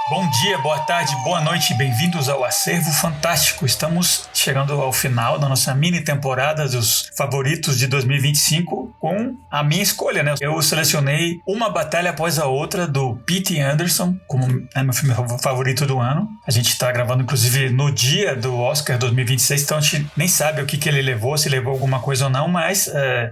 Bom dia, boa tarde, boa noite, bem-vindos ao Acervo Fantástico. Estamos chegando ao final da nossa mini temporada dos favoritos de 2025 com a minha escolha, né? Eu selecionei Uma Batalha Após a Outra, do P.T. Anderson, como é meu filme favorito do ano. A gente está gravando, inclusive, no dia do Oscar 2026, então a gente nem sabe o que ele levou, se levou alguma coisa ou não, mas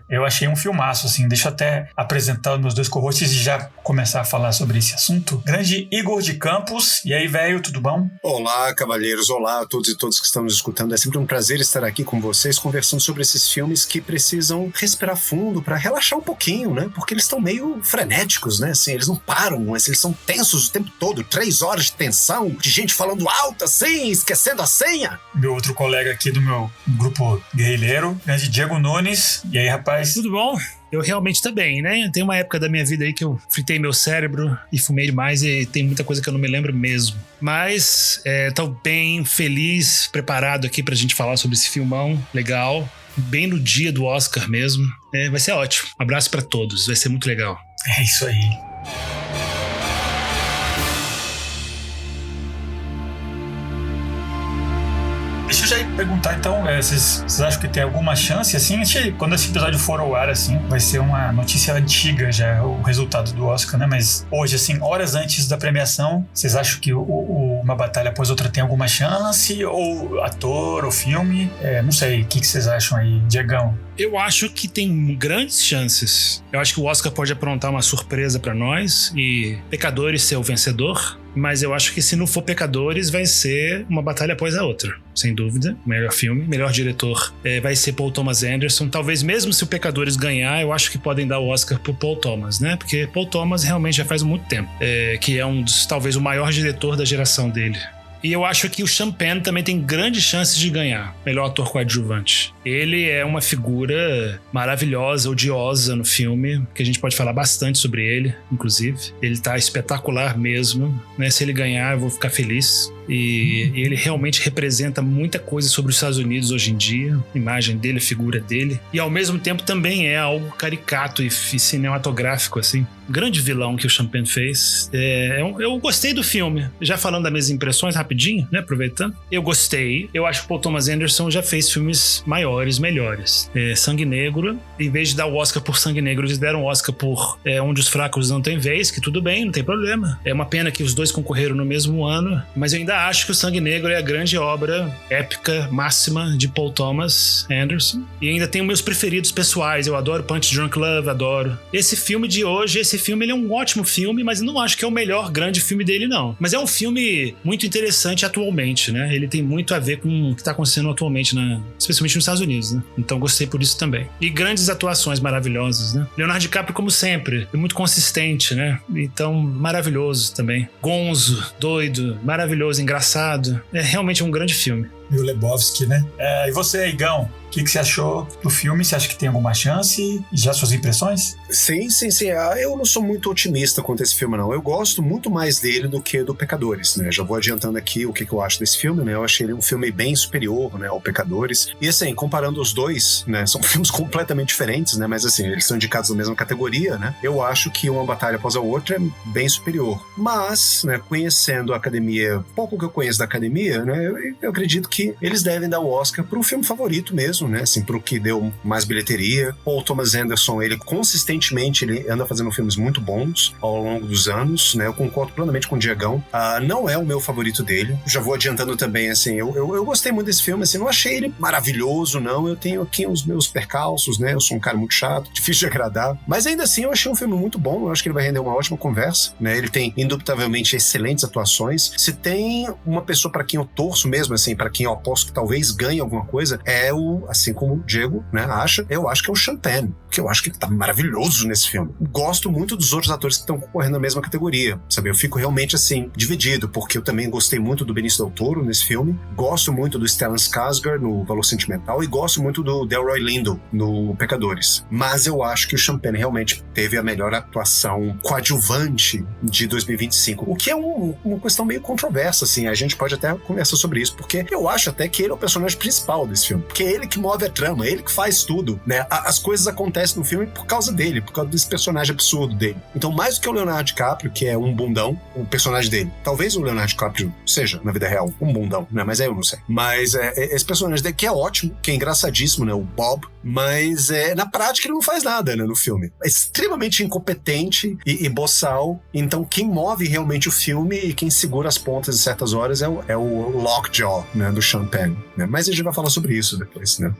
eu achei um filmaço, assim. Deixa eu até apresentar os meus dois co-hosts e já começar a falar sobre esse assunto. Grande Igor de Campos. E aí, velho, tudo bom? Olá, cavalheiros. Olá a todos e todas que estão nos escutando. É sempre um prazer estar aqui com vocês, conversando sobre esses filmes que precisam respirar fundo para relaxar um pouquinho, né? Porque eles estão meio frenéticos, né? Assim, eles não param, mas eles são tensos o tempo todo. 3 horas de tensão, de gente falando alto assim, esquecendo a senha. Meu outro colega aqui do meu grupo guerrilheiro, grande Diego Nunes. E aí, rapaz? Tudo bom? Eu realmente também, né? Tem uma época da minha vida aí que eu fritei meu cérebro e fumei demais e tem muita coisa que eu não me lembro mesmo. Mas tô bem feliz, preparado aqui pra gente falar sobre esse filmão legal, bem no dia do Oscar mesmo. Vai ser ótimo. Um abraço pra todos, vai ser muito legal. É isso aí. Deixa eu já perguntar, então, vocês acham que tem alguma chance, assim? Quando esse episódio for ao ar, assim, vai ser uma notícia antiga já, o resultado do Oscar, né? Mas hoje, assim, horas antes da premiação, vocês acham que Uma Batalha Após Outra tem alguma chance? Ou ator, ou filme? Não sei, o que vocês acham aí, Diegão? Eu acho que tem grandes chances. Eu acho que o Oscar pode aprontar uma surpresa pra nós e Pecadores ser o vencedor. Mas eu acho que se não for Pecadores, vai ser Uma Batalha Após a Outra. Sem dúvida. Melhor filme, melhor diretor vai ser Paul Thomas Anderson. Talvez mesmo se o Pecadores ganhar, eu acho que podem dar o Oscar pro Paul Thomas, né? Porque Paul Thomas realmente já faz muito tempo. Que é talvez o maior diretor da geração dele. E eu acho que o Sean Penn também tem grandes chances de ganhar melhor ator coadjuvante. Ele é uma figura maravilhosa, odiosa no filme, que a gente pode falar bastante sobre ele, inclusive. Ele tá espetacular mesmo, né? Se ele ganhar, eu vou ficar feliz. E ele realmente representa muita coisa sobre os Estados Unidos hoje em dia, a imagem dele, a figura dele, e ao mesmo tempo também é algo caricato e cinematográfico, assim. Grande vilão que o Sean Penn fez. Eu gostei do filme. Já falando das minhas impressões rapidinho, né, aproveitando, eu gostei. Eu acho que o Paul Thomas Anderson já fez filmes maiores, melhores. Sangue Negro, em vez de dar o Oscar por Sangue Negro, eles deram o Oscar por Onde os Fracos Não Têm Vez, que tudo bem, não tem problema. É uma pena que os dois concorreram no mesmo ano, mas eu ainda acho que o Sangue Negro é a grande obra épica, máxima de Paul Thomas Anderson. E ainda tenho meus preferidos pessoais. Eu adoro Punch Drunk Love, adoro. Esse filme de hoje, ele é um ótimo filme, mas não acho que é o melhor grande filme dele, não. Mas é um filme muito interessante atualmente, né? Ele tem muito a ver com o que está acontecendo atualmente, especialmente nos Estados Unidos, né? Então gostei por isso também. E grandes atuações maravilhosas, né? Leonardo DiCaprio, como sempre, é muito consistente, né? Então, maravilhoso também. Gonzo, doido, maravilhoso, engraçado. É realmente um grande filme. E o Lebowski, né? E você, Igão? O que você achou do filme? Você acha que tem alguma chance? E já suas impressões? Sim. Eu não sou muito otimista quanto a esse filme, não. Eu gosto muito mais dele do que do Pecadores, né? Já vou adiantando aqui o que eu acho desse filme, né? Eu achei ele um filme bem superior, né, ao Pecadores. E assim, comparando os dois, né? São filmes completamente diferentes, né? Mas assim, eles são indicados na mesma categoria, né? Eu acho que Uma Batalha Após a Outra é bem superior. Mas, né, conhecendo a academia, pouco que eu conheço da academia, né? Eu acredito que eles devem dar o Oscar pro filme favorito mesmo, né? Assim, pro que deu mais bilheteria. Paul Thomas Anderson, ele consistentemente ele anda fazendo filmes muito bons ao longo dos anos, né? Eu concordo plenamente com o Diegão. Não é o meu favorito dele. Já vou adiantando também, assim, eu gostei muito desse filme, assim, não achei ele maravilhoso, não. Eu tenho aqui os meus percalços, né? Eu sou um cara muito chato, difícil de agradar. Mas ainda assim, eu achei um filme muito bom. Eu acho que ele vai render uma ótima conversa, né? Ele tem, indubitavelmente, excelentes atuações. Se tem uma pessoa para quem eu torço mesmo, assim, para quem eu aposto que talvez ganhe alguma coisa, assim como o Diego, né, eu acho que é o Sean Penn, que eu acho que ele tá maravilhoso nesse filme. Gosto muito dos outros atores que estão concorrendo na mesma categoria, sabe? Eu fico realmente, assim, dividido, porque eu também gostei muito do Benício Del Toro nesse filme, gosto muito do Stellan Skarsgård no Valor Sentimental e gosto muito do Delroy Lindo no Pecadores. Mas eu acho que o Sean Penn realmente teve a melhor atuação coadjuvante de 2025, o que é uma questão meio controversa, assim, a gente pode até conversar sobre isso, porque eu acho até que ele é o personagem principal desse filme, porque é ele que move a trama, é ele que faz tudo, né? As coisas acontecem no filme por causa dele, por causa desse personagem absurdo dele. Então, mais do que o Leonardo DiCaprio, que é um bundão, o personagem dele, talvez o Leonardo DiCaprio seja, na vida real, um bundão, né? Mas aí eu não sei. Mas esse personagem dele, que é ótimo, que é engraçadíssimo, né? O Bob, mas na prática ele não faz nada, né, no filme. É extremamente incompetente e boçal. Então, quem move realmente o filme e quem segura as pontas em certas horas é o Lockjaw, né, do Sean Penn, né? Mas a gente vai falar sobre isso depois, né?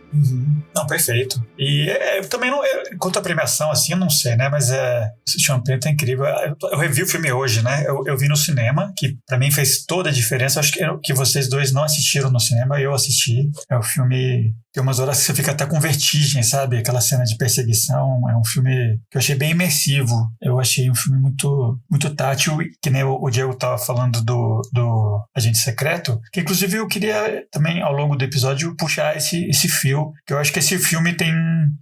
Não, perfeito. E eu também não... quanto à premiação, assim, eu não sei, né? Mas esse Sean Penn tá incrível. Eu revi o filme hoje, né? Eu vi no cinema, que pra mim fez toda a diferença. Acho que vocês dois não assistiram no cinema, eu assisti. É o filme... Tem umas horas que você fica até com vertigem, sabe? Aquela cena de perseguição. É um filme que eu achei bem imersivo. Eu achei um filme muito, muito tátil, que nem o Diego tava falando do Agente Secreto, que inclusive eu queria também, ao longo do episódio, puxar esse fio, que eu acho que esse filme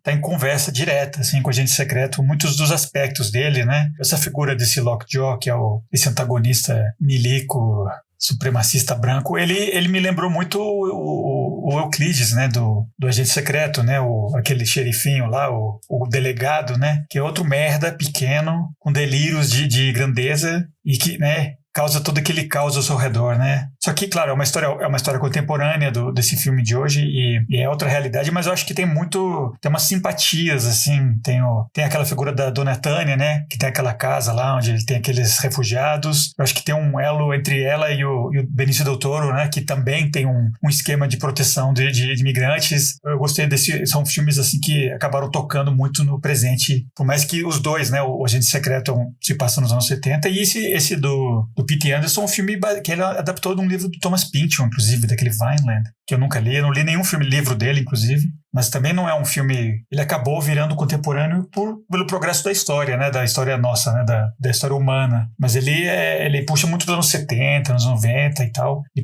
tá em conversa direta, assim, com o Agente Secreto, muitos dos aspectos dele, né? Essa figura desse Lockjaw, que é esse antagonista milico, supremacista branco, ele me lembrou muito o Euclides, né, do Agente Secreto, né, aquele xerifinho lá, o delegado, né, que é outro merda pequeno, com delírios de grandeza e que, né, causa todo aquele caos ao seu redor, né? Só que, claro, é uma história contemporânea desse filme de hoje e é outra realidade, mas eu acho que tem umas simpatias, assim, tem aquela figura da Dona Tânia, né? Que tem aquela casa lá onde ele tem aqueles refugiados. Eu acho que tem um elo entre ela e o Benício Del Toro, né? Que também tem um esquema de proteção de imigrantes. Eu gostei são filmes, assim, que acabaram tocando muito no presente, por mais que os dois, né? O Agente Secreto se passa nos anos 70 e esse do P.T. Anderson, um filme que ele adaptou de um livro do Thomas Pynchon, inclusive, daquele Vineland, que eu nunca li. Eu não li nenhum livro dele, inclusive. Mas também não é um filme... Ele acabou virando contemporâneo pelo progresso da história, né? Da história nossa, né? Da história humana. Mas ele puxa muito dos anos 70, anos 90 e tal. E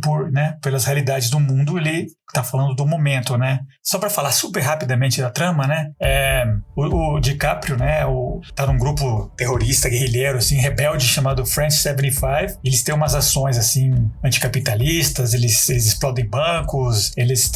pelas realidades do mundo, ele tá falando do momento, né? Só pra falar super rapidamente da trama, né? O DiCaprio, né? Tá num grupo terrorista, guerrilheiro, assim, rebelde, chamado French 75. Eles têm umas ações, assim, anticapitalistas. Eles explodem bancos. Eles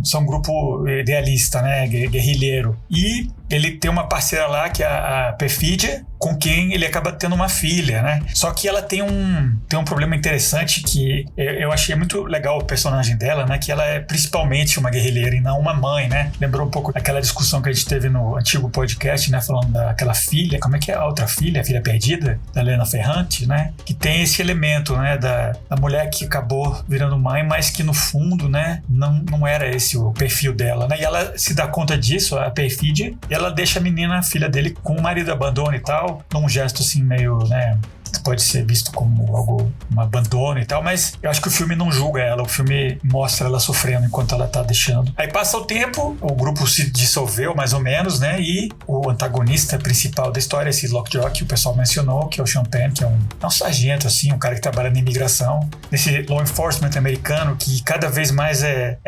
são um grupo idealista, né? Guerrilheiro. E ele tem uma parceira lá, que é a Perfídia, com quem ele acaba tendo uma filha, né? Só que ela tem um problema interessante, que eu achei muito legal o personagem dela, né? Que ela é principalmente uma guerrilheira e não uma mãe, né? Lembrou um pouco daquela discussão que a gente teve no antigo podcast, né? Falando daquela filha, como é que é a outra filha, a filha perdida, da Helena Ferrante, né? Que tem esse elemento, né? Da mulher que acabou virando mãe, mas que no fundo, né? Não era esse o perfil dela, né? E ela se dá conta disso, a Perfídia, e ela deixa a menina, a filha dele, com o marido abandono e tal, num gesto assim meio, né, pode ser visto como algo, um abandono e tal, mas eu acho que o filme não julga ela, o filme mostra ela sofrendo enquanto ela tá deixando. Aí passa o tempo, o grupo se dissolveu mais ou menos, né, e o antagonista principal da história, esse Lockjaw, que o pessoal mencionou, que é o Sean Penn, que é um sargento, assim, um cara que trabalha na imigração, esse law enforcement americano, que cada vez mais é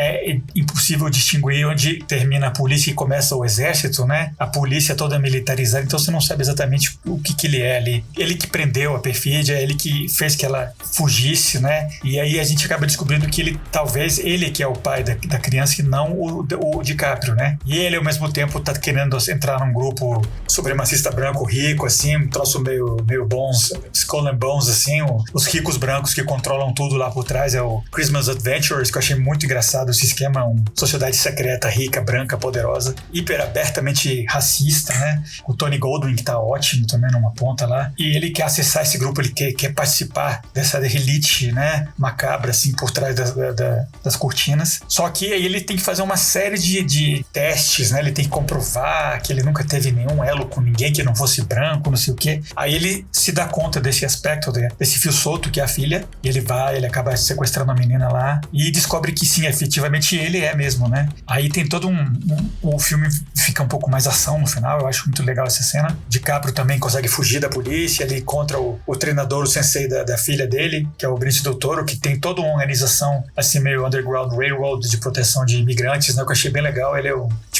impossível distinguir onde termina a polícia e começa o exército, né, a polícia toda militarizada, então você não sabe exatamente o que ele é ali. Ele que prendeu a Perfídia, ele que fez que ela fugisse, né? E aí a gente acaba descobrindo que talvez ele que é o pai da criança e não o DiCaprio, né? E ele ao mesmo tempo tá querendo entrar num grupo supremacista branco rico, assim, um troço meio bons, Skull and Bones, assim, os ricos brancos que controlam tudo lá por trás, é o Christmas Adventures, que eu achei muito engraçado esse esquema, uma sociedade secreta, rica, branca, poderosa, hiper abertamente racista, né? O Tony Goldwyn, que tá ótimo também numa ponta lá, e ele quer acessar esse grupo, ele quer participar dessa elite, né, macabra, assim, por trás das cortinas. Só que aí ele tem que fazer uma série de testes, né, ele tem que comprovar que ele nunca teve nenhum elo com ninguém que não fosse branco, não sei o quê. Aí ele se dá conta desse aspecto, desse fio solto que é a filha, e ele acaba sequestrando a menina lá, e descobre que sim, efetivamente ele é mesmo, né. Aí tem todo o filme fica um pouco mais ação no final, eu acho muito legal essa cena. DiCaprio também consegue fugir da polícia, ele encontra o treinador, o sensei da filha dele, que é o Benício Del Toro, que tem toda uma organização assim meio underground railroad de proteção de imigrantes, né, que eu achei bem legal. Ele é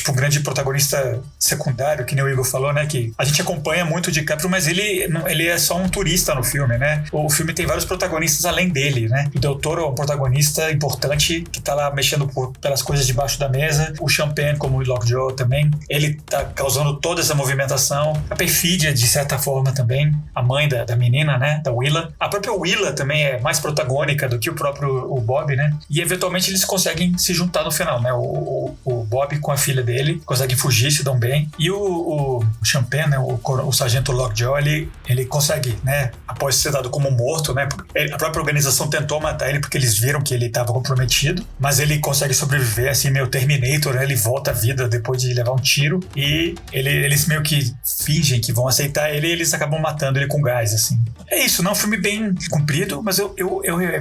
tipo, um grande protagonista secundário, que nem o Igor falou, né? Que a gente acompanha muito o DiCaprio, mas ele é só um turista no filme, né? O filme tem vários protagonistas além dele, né? O Del Toro é um protagonista importante que tá lá mexendo pelas coisas debaixo da mesa. O Champagne, como o Lockjaw também, ele tá causando toda essa movimentação. A perfídia, de certa forma, também. A mãe da menina, né? Da Willa. A própria Willa também é mais protagônica do que o próprio Bob, né? E eventualmente eles conseguem se juntar no final, né? O Bob com a filha dele conseguem fugir, se dão bem. E o Champagne, né? O sargento Lockjaw, ele consegue, né? Após ser dado como morto, né? A própria organização tentou matar ele porque eles viram que ele estava comprometido, mas ele consegue sobreviver, assim, meio Terminator, né? Ele volta à vida depois de levar um tiro e eles meio que fingem que vão aceitar ele e eles acabam matando ele com gás, assim. É isso, não é um filme bem comprido, mas eu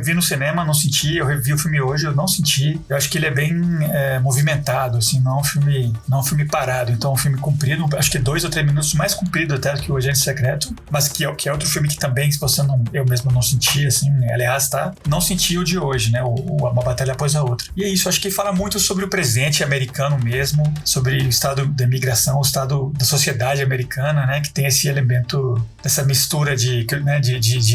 vi no cinema, não senti, eu revi o filme hoje, eu não senti. Eu acho que ele é bem movimentado, assim, não é um filme parado, então é um filme comprido, acho que 2 ou 3 minutos mais comprido até do que o Agente Secreto, mas que é outro filme que também, se você não, eu mesmo não senti, assim, aliás, tá? Não senti o de hoje, né? Uma batalha após a outra. E é isso, acho que fala muito sobre o presente americano mesmo, sobre o estado da imigração, o estado da sociedade americana, né? Que tem esse elemento dessa mistura de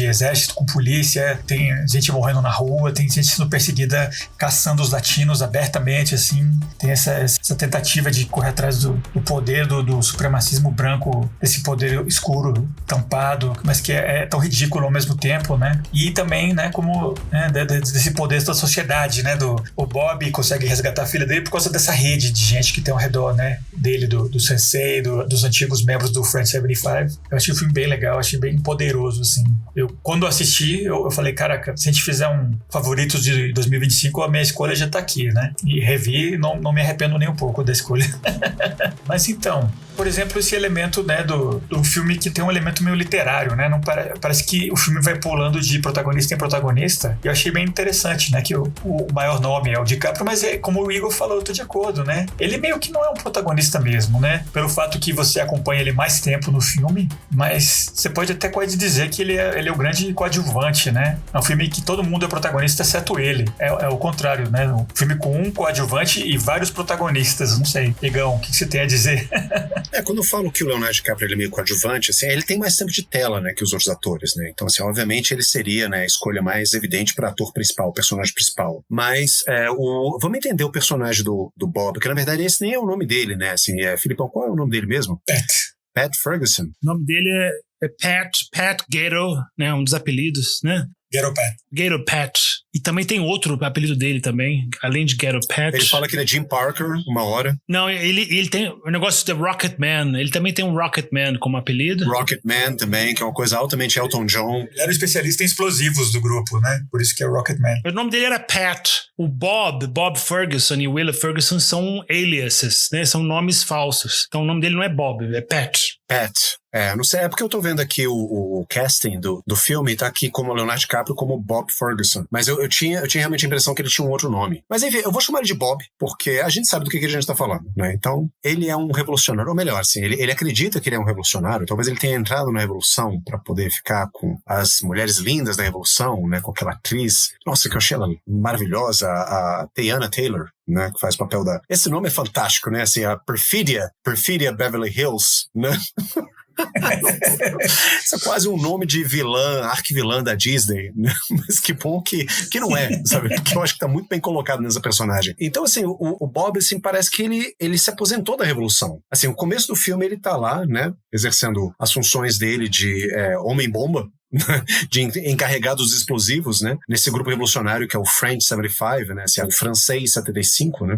exército com polícia, tem gente morrendo na rua, tem gente sendo perseguida, caçando os latinos abertamente, assim, tem essa tentativa de correr atrás do poder do supremacismo branco, desse poder escuro, tampado, mas que é tão ridículo ao mesmo tempo, né? E também, né, como desse poder da sociedade, né? O Bob consegue resgatar a filha dele por causa dessa rede de gente que tem ao redor, né? Dele, do Sensei, dos antigos membros do French 75. Eu achei o filme bem legal, achei bem poderoso, assim. Quando assisti, eu falei, caraca, se a gente fizer um favoritos de 2025, a minha escolha já tá aqui, né? E revi, não me arrependo nem um pouco da escolha. Mas então, por exemplo, esse elemento, né, do filme que tem um elemento meio literário, né? Não parece que o filme vai pulando de protagonista em protagonista. Eu achei bem interessante, né? Que o maior nome é o DiCaprio, mas como o Igor falou, eu tô de acordo, né? Ele meio que não é um protagonista mesmo, né? Pelo fato que você acompanha ele mais tempo no filme, mas você pode até quase dizer que ele é o grande coadjuvante, né? É um filme que todo mundo é protagonista, exceto ele. É o contrário, né? Um filme com um coadjuvante e vários protagonistas. Não sei, Igão, o que você tem a dizer? Quando eu falo que o Leonardo DiCaprio ele é meio coadjuvante, assim, ele tem mais tempo de tela, né, que os outros atores, né? Então, assim, obviamente ele seria, né, a escolha mais evidente para ator principal, o personagem principal. Mas vamos entender o personagem do Bob, que na verdade esse nem é o nome dele, né? Assim, Filipão, qual é o nome dele mesmo? Pat Ferguson. O nome dele é Pat Gato, né? Um dos apelidos, né? Gato Pat. E também tem outro apelido dele também, além de Gato Pat. Ele fala que ele é Jim Parker, uma hora. Não, ele tem o negócio de Rocket Man. Ele também tem um Rocket Man como apelido. Rocket Man também, que é uma coisa altamente Elton John. Ele era o especialista em explosivos do grupo, né? Por isso que é Rocket Man. O nome dele era Pat. O Bob Ferguson e Willa Ferguson são aliases, né? São nomes falsos. Então o nome dele não é Bob, é Pat. Não sei, é porque eu tô vendo aqui o casting do filme, tá aqui como Leonardo DiCaprio, como Bob Ferguson. Mas eu tinha realmente a impressão que ele tinha um outro nome. Mas enfim, eu vou chamar ele de Bob, porque a gente sabe do que a gente tá falando, né? Então, ele é um revolucionário, ou melhor, assim, ele acredita que ele é um revolucionário, talvez ele tenha entrado na Revolução pra poder ficar com as mulheres lindas da Revolução, né? Com aquela atriz, nossa, que eu achei ela maravilhosa, a Teyana Taylor, né, que faz o papel da... Esse nome é fantástico, né? Assim, a Perfidia Beverly Hills, né? Isso é quase um nome de arquivilã da Disney, né? Mas que bom que não é, sabe? Que eu acho que tá muito bem colocado nessa personagem. Então, assim, o Bob, assim, parece que ele se aposentou da Revolução. Assim, o começo do filme ele tá lá, né, exercendo as funções dele de homem-bomba, de encarregado dos explosivos, né? Nesse grupo revolucionário que é o French 75, né? Assim, é o francês 75, né?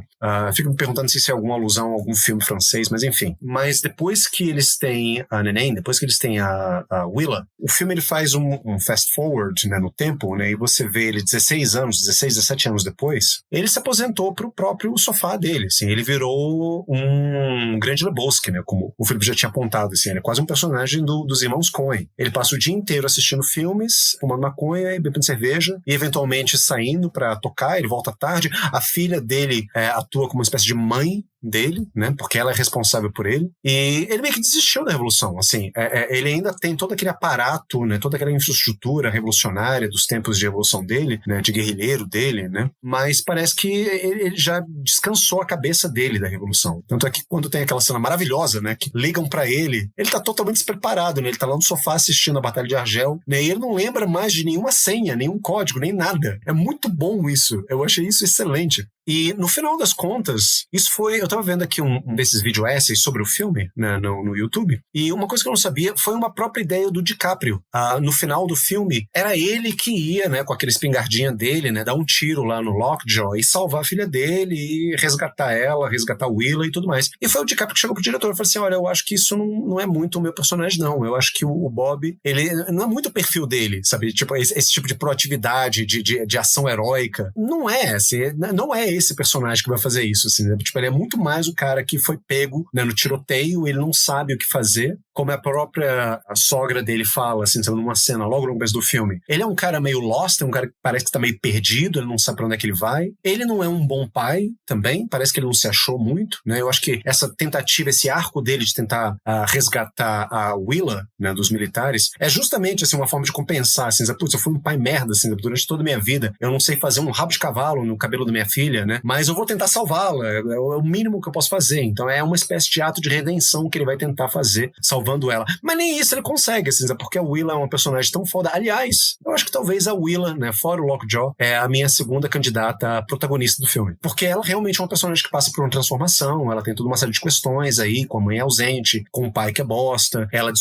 Fico me perguntando se isso é alguma alusão a algum filme francês, mas enfim. Mas depois que eles têm a Neném, depois que eles têm a Willa, o filme ele faz um fast forward, né, no tempo, né? E você vê ele 16, 17 anos depois, ele se aposentou pro próprio sofá dele, assim. Ele virou um grande Lebowski, né? Como o Felipe já tinha apontado, assim. Ele é quase um personagem dos irmãos Coen. Ele passa o dia inteiro assistindo filmes, fumando maconha e bebendo cerveja e eventualmente saindo pra tocar. Ele volta tarde. A filha dele atua como uma espécie de mãe, dele, né? Porque ela é responsável por ele. E ele meio que desistiu da revolução, assim. Ele ainda tem todo aquele aparato, né? Toda aquela infraestrutura revolucionária dos tempos de revolução dele, né? De guerrilheiro dele, né? Mas parece que ele já descansou a cabeça dele da revolução. Tanto é que quando tem aquela cena maravilhosa, né? Que ligam pra ele tá totalmente despreparado, né? Ele tá lá no sofá assistindo a Batalha de Argel, né? E ele não lembra mais de nenhuma senha, nenhum código, nem nada. É muito bom isso. Eu achei isso excelente. E no final das contas, isso foi... Eu tava vendo aqui um desses vídeo essays sobre o filme, né, no YouTube, e uma coisa que eu não sabia foi uma própria ideia do DiCaprio. No final do filme, era ele que ia, né, com aquele espingardinha dele, né, dar um tiro lá no Lockjaw e salvar a filha dele e resgatar ela, resgatar o Willa e tudo mais. E foi o DiCaprio que chegou pro diretor e falou assim, olha, eu acho que isso não é muito o meu personagem, não. Eu acho que o Bob, ele não é muito o perfil dele, sabe? Tipo, esse tipo de proatividade, de ação heróica. Não é, assim, não é esse personagem que vai fazer isso, assim, né? Tipo, ele é muito mais o cara que foi pego, né, no tiroteio, ele não sabe o que fazer, como a própria sogra dele fala, assim, numa cena logo no começo do filme. Ele é um cara meio lost, é um cara que parece que tá meio perdido, ele não sabe pra onde é que ele vai. Ele não é um bom pai também, parece que ele não se achou muito, né? Eu acho que essa tentativa, esse arco dele de tentar resgatar a Willa, né, dos militares, é justamente, assim, uma forma de compensar, assim, putz, eu fui um pai merda, assim, durante toda a minha vida, eu não sei fazer um rabo de cavalo no cabelo da minha filha, né? Mas eu vou tentar salvá-la, é o mínimo que eu posso fazer. Então é uma espécie de ato de redenção que ele vai tentar fazer, salvando ela. Mas nem isso ele consegue, assim, porque a Willa é uma personagem tão foda. Aliás, eu acho que talvez a Willa, né, fora o Lockjaw, é a minha segunda candidata a protagonista do filme. Porque ela realmente é uma personagem que passa por uma transformação, ela tem toda uma série de questões aí, com a mãe ausente, com o pai que é bosta, ela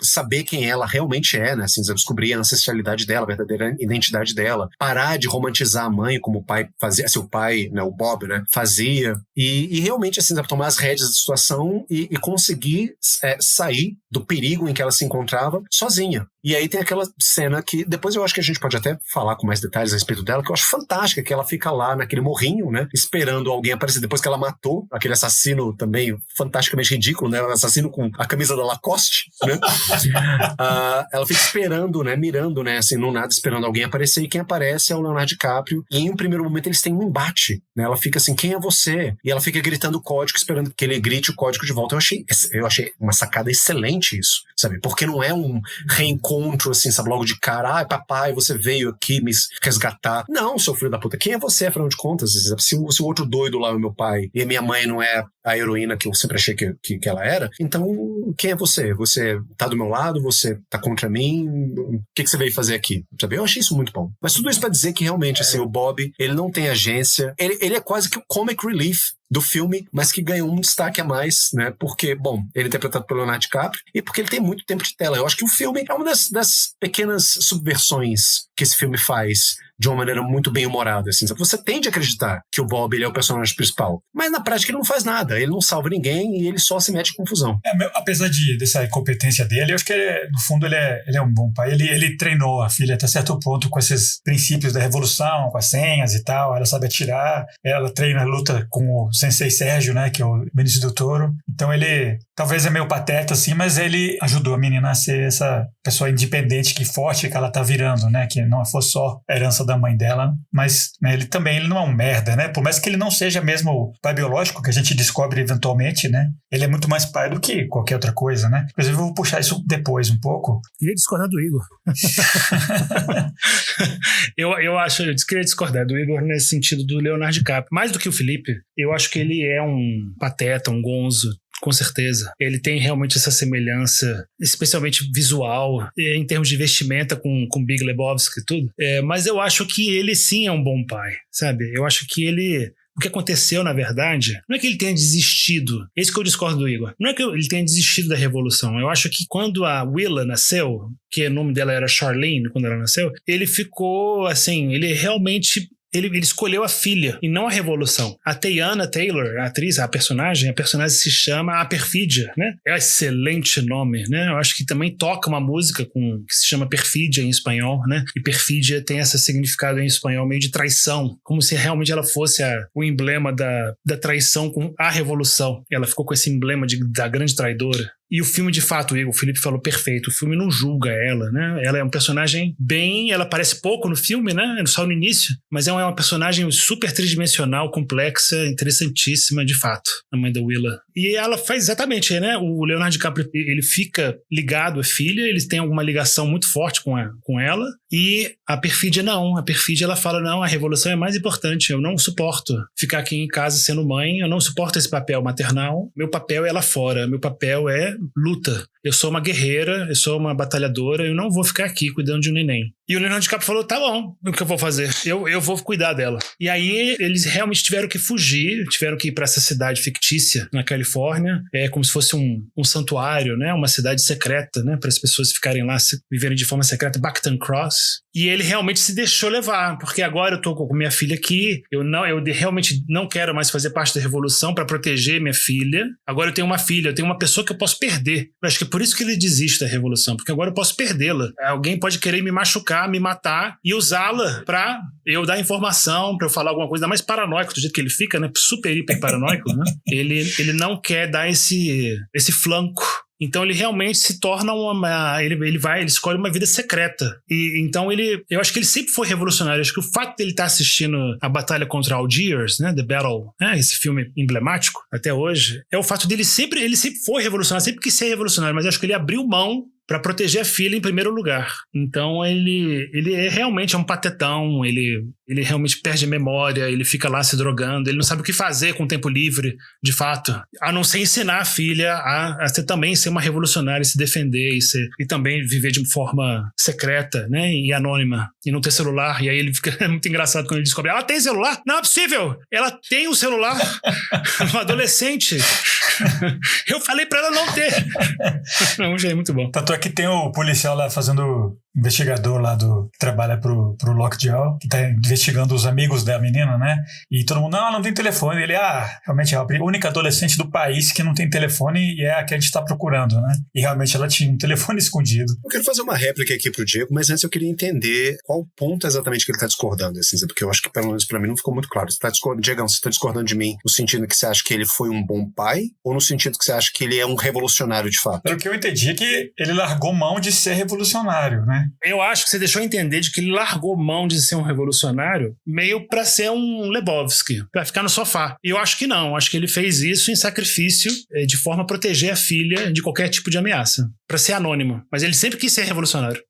saber quem ela realmente é, né, assim, descobrir a ancestralidade dela, a verdadeira identidade dela, parar de romantizar a mãe como o pai fazia, seu pai, né, o Bob, né, fazia, e realmente, assim, tomar as rédeas da situação e conseguir sair do perigo em que ela se encontrava sozinha. E aí tem aquela cena que depois eu acho que a gente pode até falar com mais detalhes a respeito dela, que eu acho fantástica, que ela fica lá naquele morrinho, né, esperando alguém aparecer, depois que ela matou aquele assassino também fantasticamente ridículo, né, um assassino com a camisa da Lacoste, né, ela fica esperando, né, mirando, né, assim, no nada, esperando alguém aparecer, e quem aparece é o Leonardo DiCaprio, e em um primeiro momento eles têm um embate, né, ela fica assim, quem é você? E ela fica gritando o código, esperando que ele grite o código de volta. Eu achei uma sacada excelente isso, sabe, porque não é um reencontro, assim, sabe, logo de cara, papai, você veio aqui me resgatar. Não, seu filho da puta, quem é você, afinal de contas? Se o outro doido lá é o meu pai e a minha mãe não é a heroína que eu sempre achei que ela era, então quem é você? Você tá do meu lado? Você tá contra mim? O que você veio fazer aqui? Sabe? Eu achei isso muito bom. Mas tudo isso pra dizer que realmente, assim, o Bob, ele não tem agência, ele é quase que o comic relief do filme, mas que ganhou um destaque a mais, né? Porque, bom, ele é interpretado pelo Leonardo DiCaprio e porque ele tem muito tempo de tela. Eu acho que o filme é uma das pequenas subversões que esse filme faz de uma maneira muito bem humorada, assim. Você tende a acreditar que o Bob, ele é o personagem principal, mas na prática ele não faz nada, ele não salva ninguém e ele só se mete em confusão. Apesar dessa incompetência dele, eu acho que no fundo ele é um bom pai. Ele treinou a filha até certo ponto com esses princípios da revolução, com as senhas e tal, ela sabe atirar, ela treina a luta com o Sensei Sérgio, né, que é o Benício Del Toro. Então ele talvez é meio pateta, assim, mas ele ajudou a menina a ser essa pessoa independente, que forte que ela tá virando, né, que não fosse só a herança da mãe dela, mas, né, ele não é um merda, né, por mais que ele não seja mesmo o pai biológico, que a gente descobre eventualmente, né, ele é muito mais pai do que qualquer outra coisa, né. Inclusive eu vou puxar isso depois um pouco. Queria discordar do Igor. eu queria discordar do Igor nesse sentido do Leonardo DiCaprio. Mais do que o Felipe, eu acho que ele é um pateta, um gonzo, com certeza. Ele tem realmente essa semelhança, especialmente visual, em termos de vestimenta com Big Lebowski e tudo. Mas eu acho que ele sim é um bom pai, sabe? Eu acho que o que aconteceu, na verdade, não é que ele tenha desistido. Esse que eu discordo do Igor. Não é que ele tenha desistido da revolução. Eu acho que quando a Willa nasceu, que o nome dela era Charlene, quando ela nasceu, ele ficou, assim, ele realmente... Ele escolheu a filha e não a revolução. A Teyana Taylor, a atriz, a personagem se chama A Perfídia, né? É um excelente nome, né? Eu acho que também toca uma música que se chama Perfídia em espanhol, né? E perfídia tem esse significado em espanhol meio de traição, como se realmente ela fosse o emblema da traição com a revolução. Ela ficou com esse emblema da grande traidora. E o filme, de fato, o Felipe falou perfeito, o filme não julga ela, né? Ela é um personagem ela aparece pouco no filme, né? Só no início, mas é uma personagem super tridimensional, complexa, interessantíssima, de fato, a mãe da Willa. E ela faz exatamente, né? O Leonardo DiCaprio, ele fica ligado à filha, eles têm alguma ligação muito forte com ela, e a Perfídia não. A Perfídia, ela fala, não, a revolução é mais importante, eu não suporto ficar aqui em casa sendo mãe, eu não suporto esse papel maternal, meu papel é lá fora, meu papel é luta. Eu sou uma guerreira, eu sou uma batalhadora, eu não vou ficar aqui cuidando de um neném. E o Leonardo DiCaprio falou, tá bom, o que eu vou fazer? Eu vou cuidar dela. E aí eles realmente tiveram que fugir, tiveram que ir para essa cidade fictícia na Califórnia, como se fosse um santuário, né? Uma cidade secreta, né? Para as pessoas ficarem lá, viverem de forma secreta, Bacton Cross. E ele realmente se deixou levar, porque agora eu tô com minha filha aqui, eu realmente não quero mais fazer parte da revolução para proteger minha filha. Agora eu tenho uma filha, eu tenho uma pessoa que eu posso perder. Eu acho que é por isso que ele desiste da revolução, porque agora eu posso perdê-la. Alguém pode querer me machucar, me matar e usá-la pra eu dar informação, pra eu falar alguma coisa, ainda mais paranoico do jeito que ele fica, né? Super, hiper paranoico, né? Ele não quer dar esse flanco. Então ele realmente se torna ele escolhe uma vida secreta. E então eu acho que ele sempre foi revolucionário. Eu acho que o fato dele estar assistindo a batalha contra Algiers, né, The Battle, né, esse filme emblemático até hoje, é o fato dele ele sempre foi revolucionário, sempre quis ser revolucionário, mas eu acho que ele abriu mão para proteger a filha em primeiro lugar. Então ele realmente é um patetão, ele realmente perde a memória, ele fica lá se drogando, ele não sabe o que fazer com o tempo livre, de fato, a não ser ensinar a filha a também ser uma revolucionária, se defender e também viver de forma secreta, né, e anônima, e não ter celular. E aí ele fica é muito engraçado quando ele descobre, ela tem celular? Não é possível, ela tem um celular. Uma adolescente. Eu falei pra ela não ter. Não, já é muito bom. Tanto é que tem o policial lá fazendo investigador lá que trabalha pro Lockjaw, que tá investigando os amigos da menina, né? E todo mundo, não tem telefone. Ele, realmente é a única adolescente do país que não tem telefone e é a que a gente tá procurando, né? E realmente ela tinha um telefone escondido. Eu quero fazer uma réplica aqui pro Diego, mas antes eu queria entender qual ponto exatamente que ele tá discordando, assim, porque eu acho que pelo menos pra mim não ficou muito claro. Diegão, você tá discordando de mim no sentido que você acha que ele foi um bom pai ou no sentido que você acha que ele é um revolucionário de fato? Pelo que eu entendi é que ele largou mão de ser revolucionário, né? Eu acho que você deixou entender de que ele largou mão de ser um revolucionário meio pra ser um Lebowski, pra ficar no sofá. E eu acho que não. Acho que ele fez isso em sacrifício, de forma a proteger a filha de qualquer tipo de ameaça. Pra ser anônimo. Mas ele sempre quis ser revolucionário.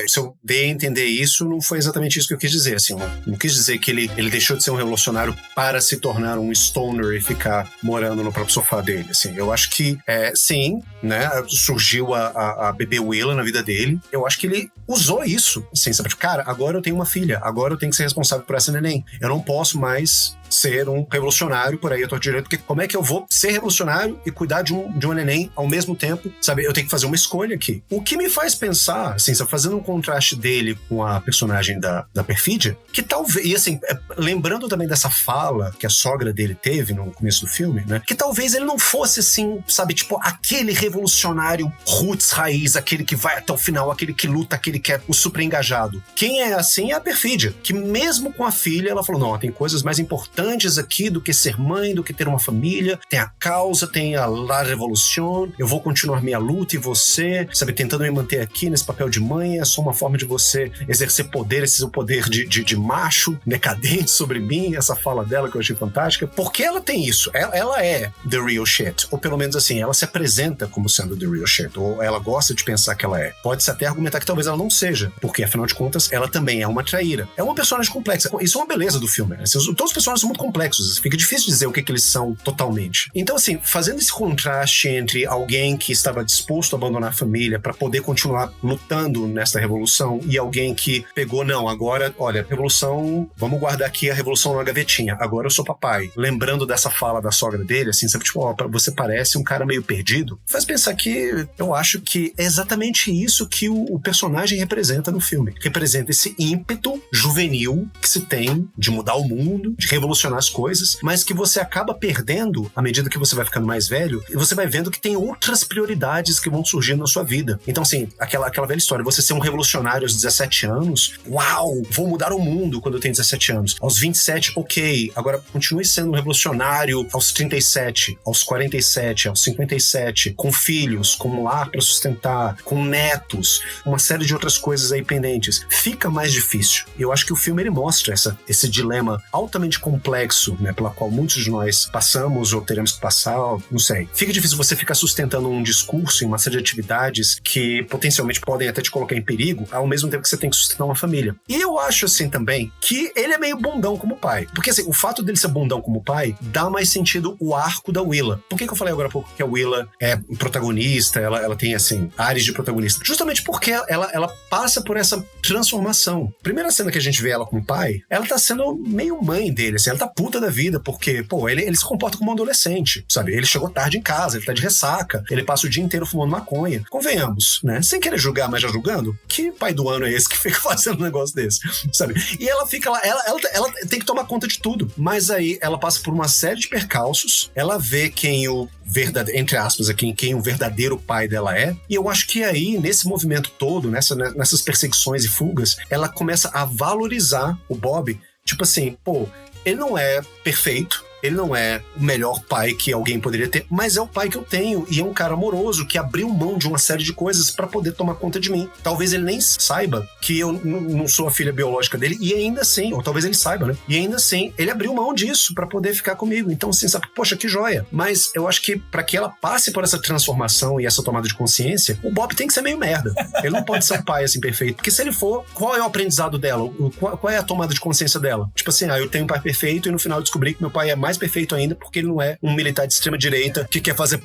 Se eu dei a entender isso, não foi exatamente isso que eu quis dizer, assim, não quis dizer que ele deixou de ser um revolucionário para se tornar um stoner e ficar morando no próprio sofá dele, assim. Eu acho que, sim, né, surgiu a bebê Willa na vida dele, eu acho que ele usou isso, assim, sabe, cara, agora eu tenho uma filha, agora eu tenho que ser responsável por essa neném, eu não posso mais ser um revolucionário por aí, eu tô direito, porque como é que eu vou ser revolucionário e cuidar de um neném ao mesmo tempo, sabe, eu tenho que fazer uma escolha aqui. O que me faz pensar, assim, fazendo um contraste dele com a personagem da Perfídia, que talvez, e assim, lembrando também dessa fala que a sogra dele teve no começo do filme, né, que talvez ele não fosse assim, sabe, tipo, aquele revolucionário roots, raiz, aquele que vai até o final, aquele que luta, aquele que é o super engajado. Quem é assim é a Perfídia, que mesmo com a filha, ela falou, não, tem coisas mais importantes aqui do que ser mãe, do que ter uma família, tem a causa, tem a La Revolution, eu vou continuar minha luta e você, sabe, tentando me manter aqui nesse papel de mãe, é só uma forma de você exercer poder, esse seu poder de macho, decadente sobre mim, essa fala dela que eu achei fantástica, porque ela tem isso, ela é the real shit, ou pelo menos assim, ela se apresenta como sendo the real shit, ou ela gosta de pensar que ela é. Pode-se até argumentar que talvez ela não seja, porque afinal de contas, ela também é uma traíra. É uma personagem complexa, isso é uma beleza do filme, né? Todos os personagens são muito complexos, fica difícil dizer o que eles são totalmente. Então assim, fazendo esse contraste entre alguém que estava disposto a abandonar a família para poder continuar lutando nessa revolução e alguém que pegou, não, agora, olha, revolução, vamos guardar aqui a revolução na gavetinha, agora eu sou papai. Lembrando dessa fala da sogra dele, assim, sabe, tipo, você parece um cara meio perdido, faz pensar que eu acho que é exatamente isso que o personagem representa no filme. Representa esse ímpeto juvenil que se tem de mudar o mundo, de revolucionar revolucionar as coisas, mas que você acaba perdendo à medida que você vai ficando mais velho, e você vai vendo que tem outras prioridades que vão surgindo na sua vida. Então, assim, aquela velha história, você ser um revolucionário aos 17 anos, uau, vou mudar o mundo quando eu tenho 17 anos. Aos 27, ok, agora continue sendo um revolucionário aos 37, aos 47, aos 57, com filhos, com um lar para sustentar, com netos, uma série de outras coisas aí pendentes. Fica mais difícil. E eu acho que o filme ele mostra esse dilema altamente complexo, né, pela qual muitos de nós passamos ou teremos que passar, não sei. Fica difícil você ficar sustentando um discurso em uma série de atividades que potencialmente podem até te colocar em perigo, ao mesmo tempo que você tem que sustentar uma família. E eu acho assim também que ele é meio bundão como pai. Porque assim, o fato dele ser bundão como pai dá mais sentido o arco da Willa. Por que eu falei agora há pouco que a Willa é protagonista, ela tem assim, áreas de protagonista? Justamente porque ela passa por essa transformação. Primeira cena que a gente vê ela como pai, ela tá sendo meio mãe dele, assim, ela tá puta da vida, porque, pô, ele se comporta como um adolescente, sabe? Ele chegou tarde em casa, ele tá de ressaca, ele passa o dia inteiro fumando maconha. Convenhamos, né? Sem querer julgar, mas já julgando, que pai do ano é esse que fica fazendo um negócio desse, sabe? E ela fica lá, ela tem que tomar conta de tudo. Mas aí ela passa por uma série de percalços, ela vê quem o verdadeiro, entre aspas, aqui, quem o verdadeiro pai dela é. E eu acho que aí, nesse movimento todo, nessas perseguições e fugas, ela começa a valorizar o Bob. Tipo assim, pô, ele não é perfeito, ele não é o melhor pai que alguém poderia ter, mas é o pai que eu tenho, e é um cara amoroso que abriu mão de uma série de coisas pra poder tomar conta de mim. Talvez ele nem saiba que eu não sou a filha biológica dele, e ainda assim, ou talvez ele saiba, né? E ainda assim, ele abriu mão disso pra poder ficar comigo. Então, assim, sabe, poxa, que joia. Mas eu acho que pra que ela passe por essa transformação e essa tomada de consciência, o Bob tem que ser meio merda. Ele não pode ser um pai assim perfeito, porque se ele for, qual é o aprendizado dela? Qual é a tomada de consciência dela? Tipo assim, eu tenho um pai perfeito e no final eu descobri que meu pai é mais perfeito ainda porque ele não é um militar de extrema direita que quer fazer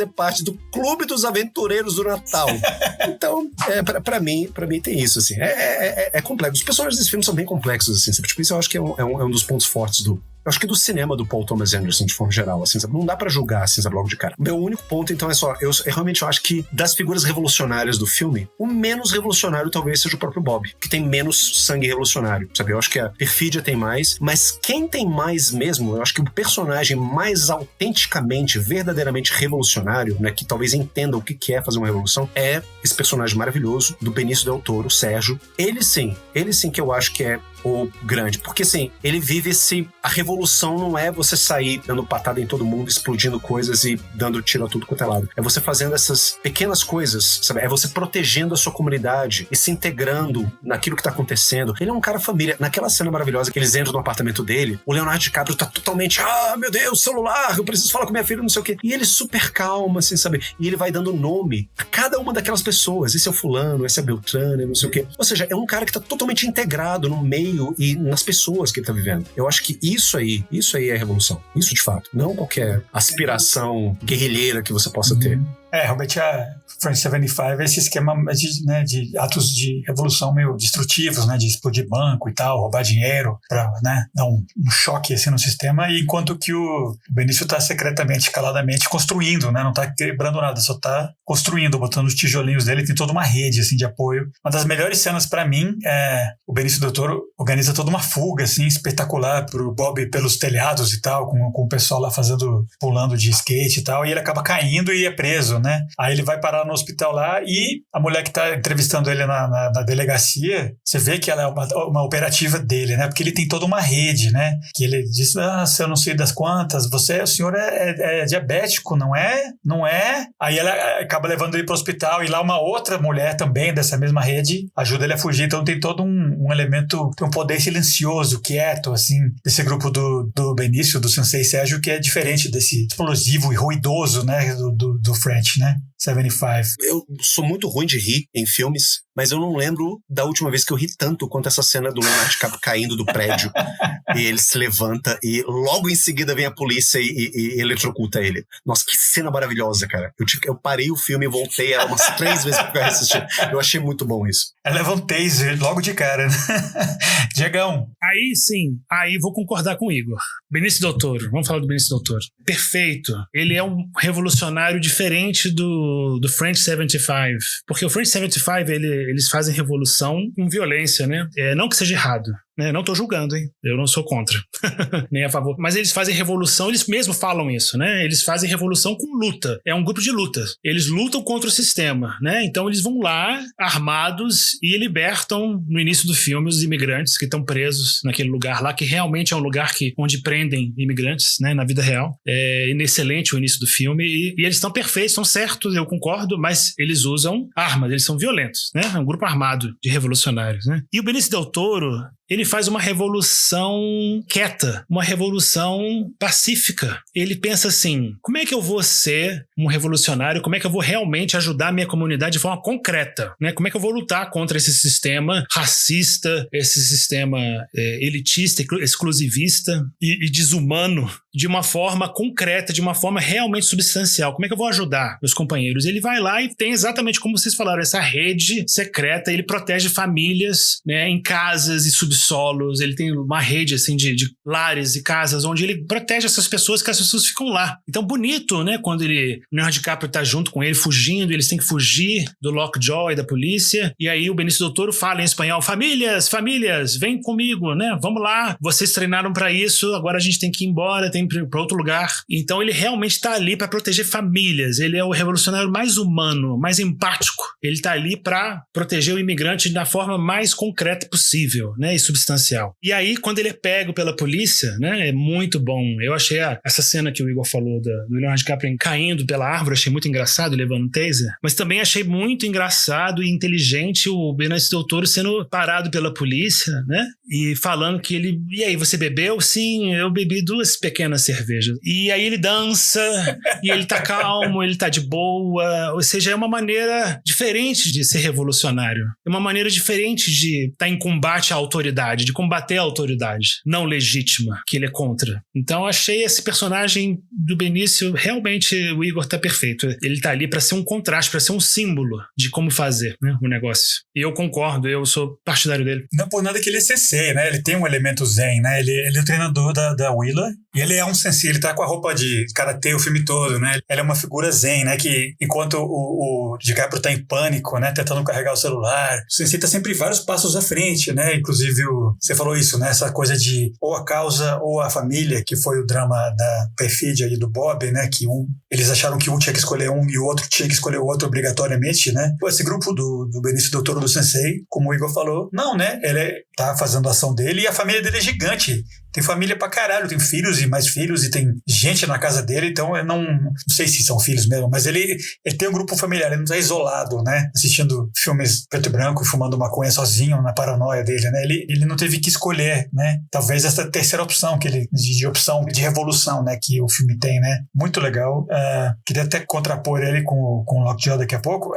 parte do clube dos aventureiros do Natal. Então, pra mim tem isso, assim. É complexo. Os personagens desse filme são bem complexos, assim. Tipo, isso eu acho que é um dos pontos fortes eu acho que do cinema do Paul Thomas Anderson, de forma geral, assim, sabe? Não dá pra julgar, assim, sabe, logo de cara. Meu único ponto, então, é só, eu realmente acho que das figuras revolucionárias do filme, o menos revolucionário talvez seja o próprio Bob, que tem menos sangue revolucionário, sabe? Eu acho que a Perfídia tem mais, mas quem tem mais mesmo, eu acho que o personagem mais autenticamente, verdadeiramente revolucionário, né, que talvez entenda o que é fazer uma revolução, é esse personagem maravilhoso do Benício Del Toro, o Sérgio. Ele sim que eu acho que é o grande, porque assim, ele vive a revolução não é você sair dando patada em todo mundo, explodindo coisas e dando tiro a tudo quanto é lado. É você fazendo essas pequenas coisas, sabe? É você protegendo a sua comunidade e se integrando naquilo que tá acontecendo. Ele é um cara família. Naquela cena maravilhosa que eles entram no apartamento dele, o Leonardo DiCaprio tá totalmente, meu Deus, celular, eu preciso falar com minha filha, não sei o quê. E ele super calmo, assim, sabe? E ele vai dando nome a cada uma daquelas pessoas. Esse é o fulano, esse é Beltrano, não sei o quê. Ou seja, é um cara que tá totalmente integrado no meio e nas pessoas que ele tá vivendo. Eu acho que isso aí é a revolução. Isso de fato. Não qualquer aspiração guerrilheira que você possa ter. Realmente a French 75 é esse esquema de atos de revolução meio destrutivos, né, de explodir banco e tal, roubar dinheiro pra, né, dar um choque assim no sistema, e enquanto que o Benício tá secretamente, caladamente construindo, né, não tá quebrando nada, só tá construindo, botando os tijolinhos dele, tem toda uma rede assim de apoio. Uma das melhores cenas pra mim é o Benício Del Toro organiza toda uma fuga assim espetacular pro Bob pelos telhados e tal, com o pessoal lá pulando de skate e tal, e ele acaba caindo e é preso, né? Aí ele vai parar no hospital lá e a mulher que tá entrevistando ele na delegacia, você vê que ela é uma operativa dele, né? Porque ele tem toda uma rede, né? Que ele diz, se eu não sei das quantas, o senhor é diabético, não é? Não é? Aí ela acaba levando ele pro hospital e lá uma outra mulher também dessa mesma rede ajuda ele a fugir. Então tem todo um elemento, tem um poder silencioso, quieto, assim, desse grupo do Benício, do Sensei Sérgio, que é diferente desse explosivo e ruidoso, né? Do French, né? 75. Eu sou muito ruim de rir em filmes, mas eu não lembro da última vez que eu ri tanto quanto essa cena do Leonardo DiCaprio caindo do prédio e ele se levanta e logo em seguida vem a polícia e eletrocuta ele. Nossa, que cena maravilhosa, cara. Eu parei o filme e voltei umas 3 vezes pra assistir. Eu achei muito bom isso. Ela leva um taser logo de cara, né? Diegão. Aí sim, vou concordar com o Igor. Benício Del Toro, vamos falar do Benício Del Toro. Perfeito. Ele é um revolucionário diferente do French 75. Porque o French 75, eles fazem revolução com violência, né? Não que seja errado, né? Não tô julgando, hein? Eu não sou contra. Nem a favor. Mas eles fazem revolução, eles mesmos falam isso, né? Eles fazem revolução com luta. É um grupo de luta. Eles lutam contra o sistema, né? Então eles vão lá, armados, e libertam, no início do filme, os imigrantes que estão presos naquele lugar lá, que realmente é um lugar onde prendem imigrantes, né? Na vida real. É excelente o início do filme. E eles estão perfeitos, estão certos, eu concordo, mas eles usam armas, eles são violentos, né? É um grupo armado de revolucionários, né? E o Benício Del Toro, ele faz uma revolução quieta, uma revolução pacífica. Ele pensa assim, como é que eu vou ser um revolucionário? Como é que eu vou realmente ajudar a minha comunidade de forma concreta? Né? Como é que eu vou lutar contra esse sistema racista, esse sistema elitista, exclusivista e desumano, de uma forma concreta, de uma forma realmente substancial? Como é que eu vou ajudar meus companheiros? Ele vai lá e tem exatamente como vocês falaram, essa rede secreta, ele protege famílias, né, em casas e subsolos, ele tem uma rede assim de lares e casas onde ele protege essas pessoas, que as pessoas ficam lá. Então bonito, né, quando o Leonardo DiCaprio tá junto com ele, fugindo, eles têm que fugir do Lockjaw e da polícia, e aí o Benício Del Toro fala em espanhol, famílias, vem comigo, né, vamos lá, vocês treinaram pra isso, agora a gente tem que ir embora, tem que ir pra outro lugar. Então ele realmente tá ali pra proteger famílias, ele é o revolucionário mais humano, mais empático, ele tá ali pra proteger o imigrante da forma mais concreta possível, né, e substancial. E aí, quando ele é pego pela polícia, né, é muito bom. Eu achei essa cena que o Igor falou do Leonardo DiCaprio caindo pela árvore, achei muito engraçado, levando um taser, mas também achei muito engraçado e inteligente o Benício Del Toro sendo parado pela polícia, né, e falando que ele, e aí, você bebeu? Sim, eu bebi 2 pequenas cervejas. E aí ele dança, e ele tá calmo, ele tá de boa, ou seja, é uma maneira diferente de ser revolucionário, é uma maneira diferente de estar em combate à autoridade, de combater a autoridade não legítima que ele é contra. Então achei esse personagem do Benício, realmente o Igor tá perfeito. Ele tá ali pra ser um contraste, pra ser um símbolo de como fazer, né, o negócio. E eu concordo, eu sou partidário dele. Não por nada que ele é sensei, né? Ele tem um elemento zen, né? Ele é o treinador da Willa e ele é um sensei, ele tá com a roupa de karatê o filme todo, né? Ele é uma figura zen, né? Que enquanto o DiCaprio tá em pânico, né? Tentando carregar o celular, o sensei tá sempre vários passos à frente, né? Inclusive, você falou isso, né? Essa coisa de ou a causa ou a família, que foi o drama da perfídia e do Bob, né? Que eles acharam que um tinha que escolher um e o outro tinha que escolher o outro obrigatoriamente, né? Esse grupo do Benício Del Toro do Sensei, como o Igor falou, não, né? Ele tá fazendo a ação dele e a família dele é gigante. Tem família pra caralho, tem filhos e mais filhos e tem gente na casa dele, então eu não sei se são filhos mesmo, mas ele tem um grupo familiar, ele não tá isolado, né? Assistindo filmes preto e branco, fumando maconha sozinho na paranoia dele, né? Ele não teve que escolher, né? Talvez essa terceira opção que ele, de opção de revolução, né? Que o filme tem, né? Muito legal. Queria até contrapor ele com o Lockjaw daqui a pouco.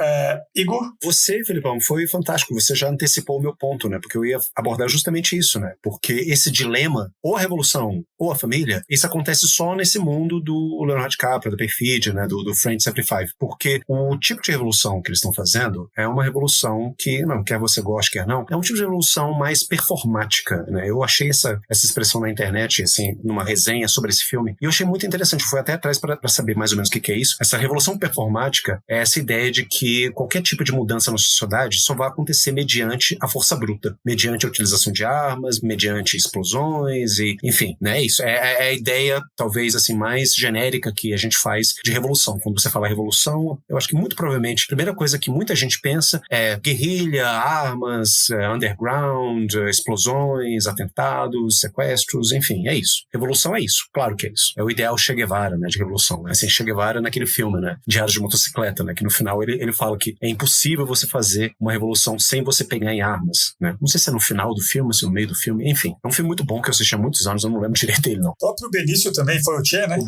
Igor? Você, Felipão, foi fantástico. Você já antecipou o meu ponto, né? Porque eu ia abordar justamente isso, né? Porque esse dilema, ou a revolução ou a família, isso acontece só nesse mundo do Leonardo DiCaprio, da perfídia, né? Do Friend 75. Porque o tipo de revolução que eles estão fazendo é uma revolução que, não, quer você goste, quer não, é um tipo de revolução mais performática, né? Eu achei essa expressão na internet, assim, numa resenha sobre esse filme, e eu achei muito interessante. Fui até atrás para saber mais ou menos o que é isso. Essa revolução performática é essa ideia de que qualquer tipo de mudança na sociedade só vai acontecer mediante a força bruta, mediante a utilização de armas, mediante explosões, e, enfim, né? Isso é a ideia, talvez, assim, mais genérica que a gente faz de revolução. Quando você fala revolução, eu acho que muito provavelmente a primeira coisa que muita gente pensa é guerrilha, armas, underground, explosões, atentados, sequestros, enfim, é isso. Revolução é isso, claro que é isso. É o ideal Che Guevara, né, de revolução. Né? Assim, Che Guevara naquele filme, né, Diário de Motocicleta, né, que no final ele fala que é impossível você fazer uma revolução sem você pegar em armas, né? Não sei se é no final do filme, se é no meio do filme, enfim. É um filme muito bom que eu assisti há muitos anos, eu não lembro direito dele, não. O próprio Benício também foi o Che, né? O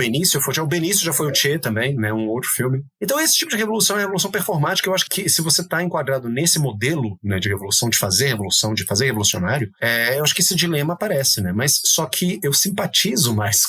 Benício já foi o Che também, né, um outro filme. Então esse tipo de revolução é a revolução performática. Eu acho que se você está enquadrado nesse modelo, né, de revolução, de fazer revolucionário, eu acho que esse dilema aparece, né? Mas só que eu simpatizo mais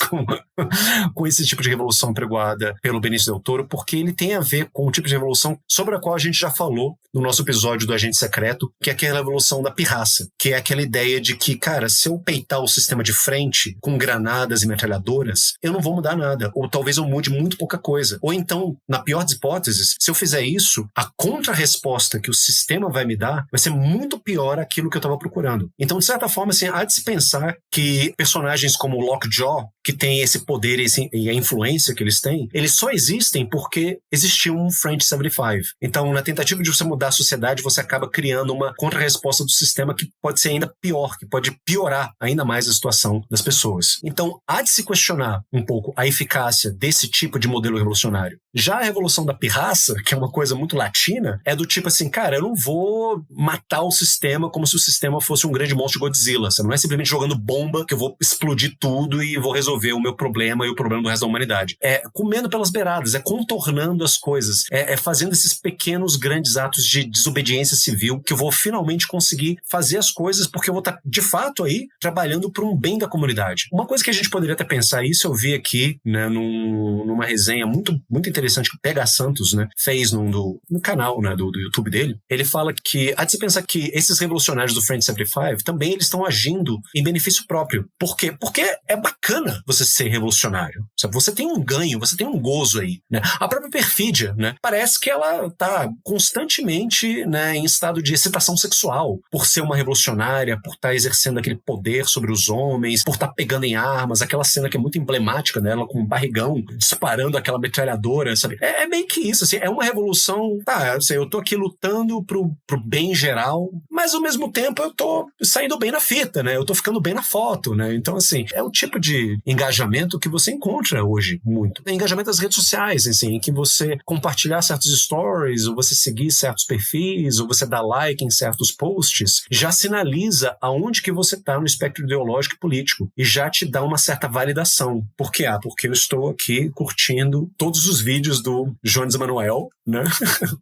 com esse tipo de revolução pregoada pelo Benício Del Toro, porque ele tem a ver com o tipo de revolução sobre a qual a gente já falou no nosso episódio do Agente Secreto, que é aquela revolução da pirraça, que é aquela ideia de que, cara, se eu peitar o sistema de frente com granadas e metralhadoras, eu não vou mudar nada. Ou talvez eu mude muito pouca coisa. Ou então, na pior das hipóteses, se eu fizer isso, a contra-resposta que o sistema vai me dar vai ser muito pior aquilo que eu estava procurando. Então, de certa forma, assim, há de se pensar que personagens como o Lockjaw, que tem esse poder e a influência que eles têm, eles só existem porque existiu um French 75. Então, na tentativa de você mudar a sociedade, você acaba criando uma contra-resposta do sistema que pode ser ainda pior, que pode piorar ainda mais a situação das pessoas. Então, há de se questionar um pouco a eficácia desse tipo de modelo revolucionário. Já a Revolução da Pirraça, que é uma coisa muito latina, é do tipo assim, cara, eu não vou matar o sistema como se o sistema fosse um grande monstro de Godzilla. Você não é simplesmente jogando bomba que eu vou explodir tudo e vou resolver o meu problema e o problema do resto da humanidade. É comendo pelas beiradas, é contornando as coisas, é fazendo esses pequenos, grandes atos de desobediência civil que eu vou finalmente conseguir fazer as coisas porque eu vou estar, de fato, aí trabalhando por um bem da comunidade. Uma coisa que a gente poderia até pensar, isso eu vi aqui, né, numa resenha muito, muito interessante que o Pega Santos, né, fez no canal, né, do YouTube dele. Ele fala que há de se pensar que esses revolucionários do French 75 também eles estão agindo em benefício próprio. Por quê? Porque é bacana você ser revolucionário. Sabe? Você tem um ganho, você tem um gozo aí, né? A própria perfídia, né? Parece que ela tá constantemente, né, em estado de excitação sexual por ser uma revolucionária, por estar exercendo aquele poder sobre os homens, por estar pegando em armas, aquela cena que é muito emblemática dela, com um barrigão disparando aquela metralhadora, sabe? É meio que isso, assim, é uma revolução, tá, assim, eu tô aqui lutando pro bem geral, mas ao mesmo tempo eu tô saindo bem na fita, né? Eu tô ficando bem na foto, né? Então, assim, é o tipo de engajamento que você encontra hoje muito. É engajamento das redes sociais, assim, em que você compartilhar certos stories, ou você seguir certos perfis, ou você dar like em certos posts, já sinaliza aonde que você tá no espectro ideológico e político, e já te dá uma certa validação. Por quê? Porque eu estou aqui curtindo todos os vídeos do Jones Emanuel, né?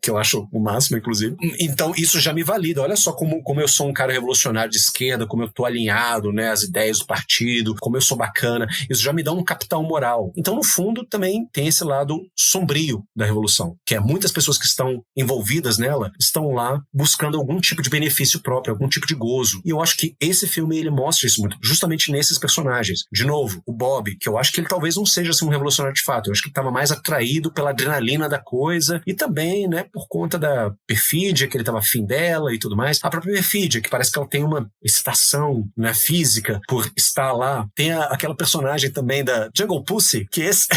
Que eu acho o máximo, inclusive. Então, isso já me valida. Olha só como eu sou um cara revolucionário de esquerda, como eu tô alinhado, né, às ideias do partido, como eu sou bacana. Isso já me dá um capital moral. Então, no fundo, também tem esse lado sombrio da revolução, que é muitas pessoas que estão envolvidas nela, estão lá buscando algum tipo de benefício próprio, algum tipo de gozo. E eu acho que esse filme, ele mostra isso muito, justamente nesses personagens. De novo, o Bob, que eu acho que ele talvez não seja assim, um revolucionário de fato. Eu acho que ele estava mais atraído pela adrenalina da coisa e também, né, por conta da perfídia, que ele estava afim dela e tudo mais. A própria perfídia, que parece que ela tem uma excitação, né, física por estar lá. Tem aquela personagem também da Jungle Pussy, que esse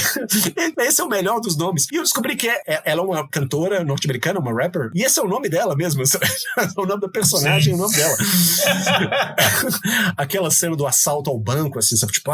é o melhor dos nomes. E eu descobri que ela é uma cantora norte-americana, uma rapper, e esse é o nome dela mesmo. O nome da personagem é o nome dela. Aquela cena do assalto ao banco, assim, sabe? Tipo,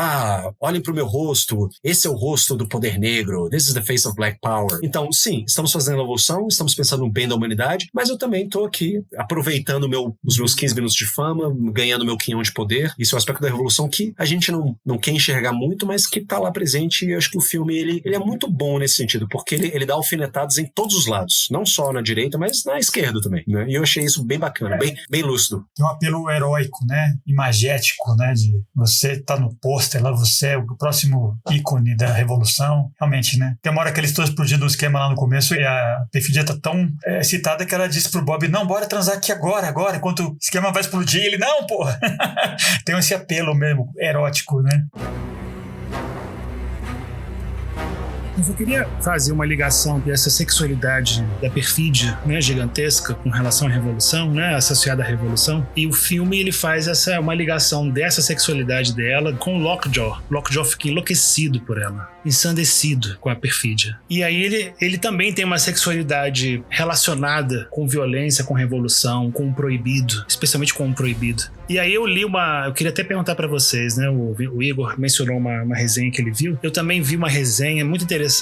olhem pro meu rosto, esse é o rosto do poder negro, this is the face of black power. Então, sim, estamos fazendo a evolução, estamos pensando no bem da humanidade, mas eu também tô aqui aproveitando os meus 15 minutos de fama, ganhando meu quinhão de poder. Isso é um aspecto da revolução que a gente não quer enxergar muito, mas que tá lá presente, e eu acho que o filme, ele é muito bom nesse sentido, porque ele dá alfinetadas em todos os lados, não só na direita, mas na esquerda também, né? E eu achei isso bem bacana, bem lúcido. Tem um apelo heróico, né? Imagético, né? De você tá no pôster lá, você é o próximo ícone da revolução. Realmente, né? Tem uma hora que eles estão explodindo o esquema lá no começo e a perfídia tá tão excitada que ela disse pro Bob, não, bora transar aqui agora, enquanto o esquema vai explodir. Ele, não, porra! Tem esse apelo mesmo, erótico, né? Eu queria fazer uma ligação dessa sexualidade da perfídia, né, gigantesca com relação à revolução, né, associada à revolução. E o filme, ele faz uma ligação dessa sexualidade dela com o Lockjaw. Lockjaw fica enlouquecido por ela, ensandecido com a perfídia. E aí ele também tem uma sexualidade relacionada com violência, com revolução, com o proibido, especialmente com o proibido. E aí eu queria até perguntar pra vocês, né, o Igor mencionou uma resenha que ele viu. Eu também vi uma resenha muito interessante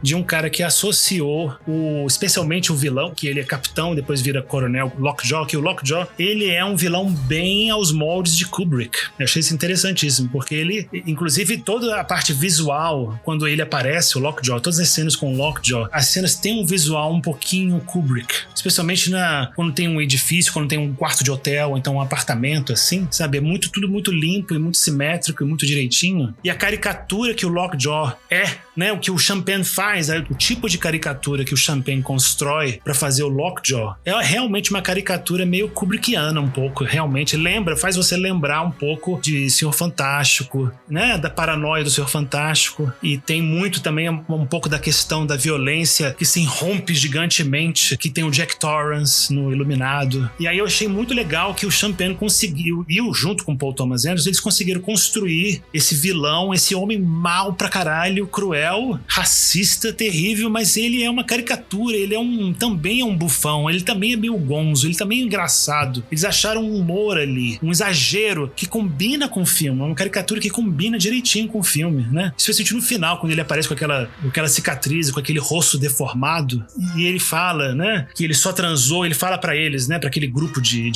de um cara que associou especialmente o vilão, que ele é capitão, depois vira coronel, Lockjaw, que o Lockjaw, ele é um vilão bem aos moldes de Kubrick. Eu achei isso interessantíssimo, porque ele, inclusive toda a parte visual, quando ele aparece, o Lockjaw, todas as cenas com o Lockjaw, as cenas têm um visual um pouquinho Kubrick, especialmente quando tem um edifício, quando tem um quarto de hotel, ou então um apartamento, assim, sabe? Tudo muito limpo e muito simétrico e muito direitinho. E a caricatura que o Lockjaw é, né? O que o Champagne faz, o tipo de caricatura que o Champagne constrói pra fazer o Lockjaw, é realmente uma caricatura meio kubrickiana um pouco, realmente faz você lembrar um pouco de Senhor Fantástico, né, da paranoia do Senhor Fantástico, e tem muito também um pouco da questão da violência que se irrompe gigantemente, que tem o Jack Torrance no Iluminado. E aí eu achei muito legal que o Champagne conseguiu, e junto com o Paul Thomas Anderson, eles conseguiram construir esse vilão, esse homem mau pra caralho, cruel, racista, terrível, mas ele é uma caricatura, ele também é um bufão, ele também é meio gonzo, ele também é engraçado. Eles acharam um humor ali, um exagero que combina com o filme, uma caricatura que combina direitinho com o filme, né? Especialmente no final, quando ele aparece com aquela cicatriz, com aquele rosto deformado, e ele fala, né, que ele só transou, ele fala pra eles, né, pra aquele grupo de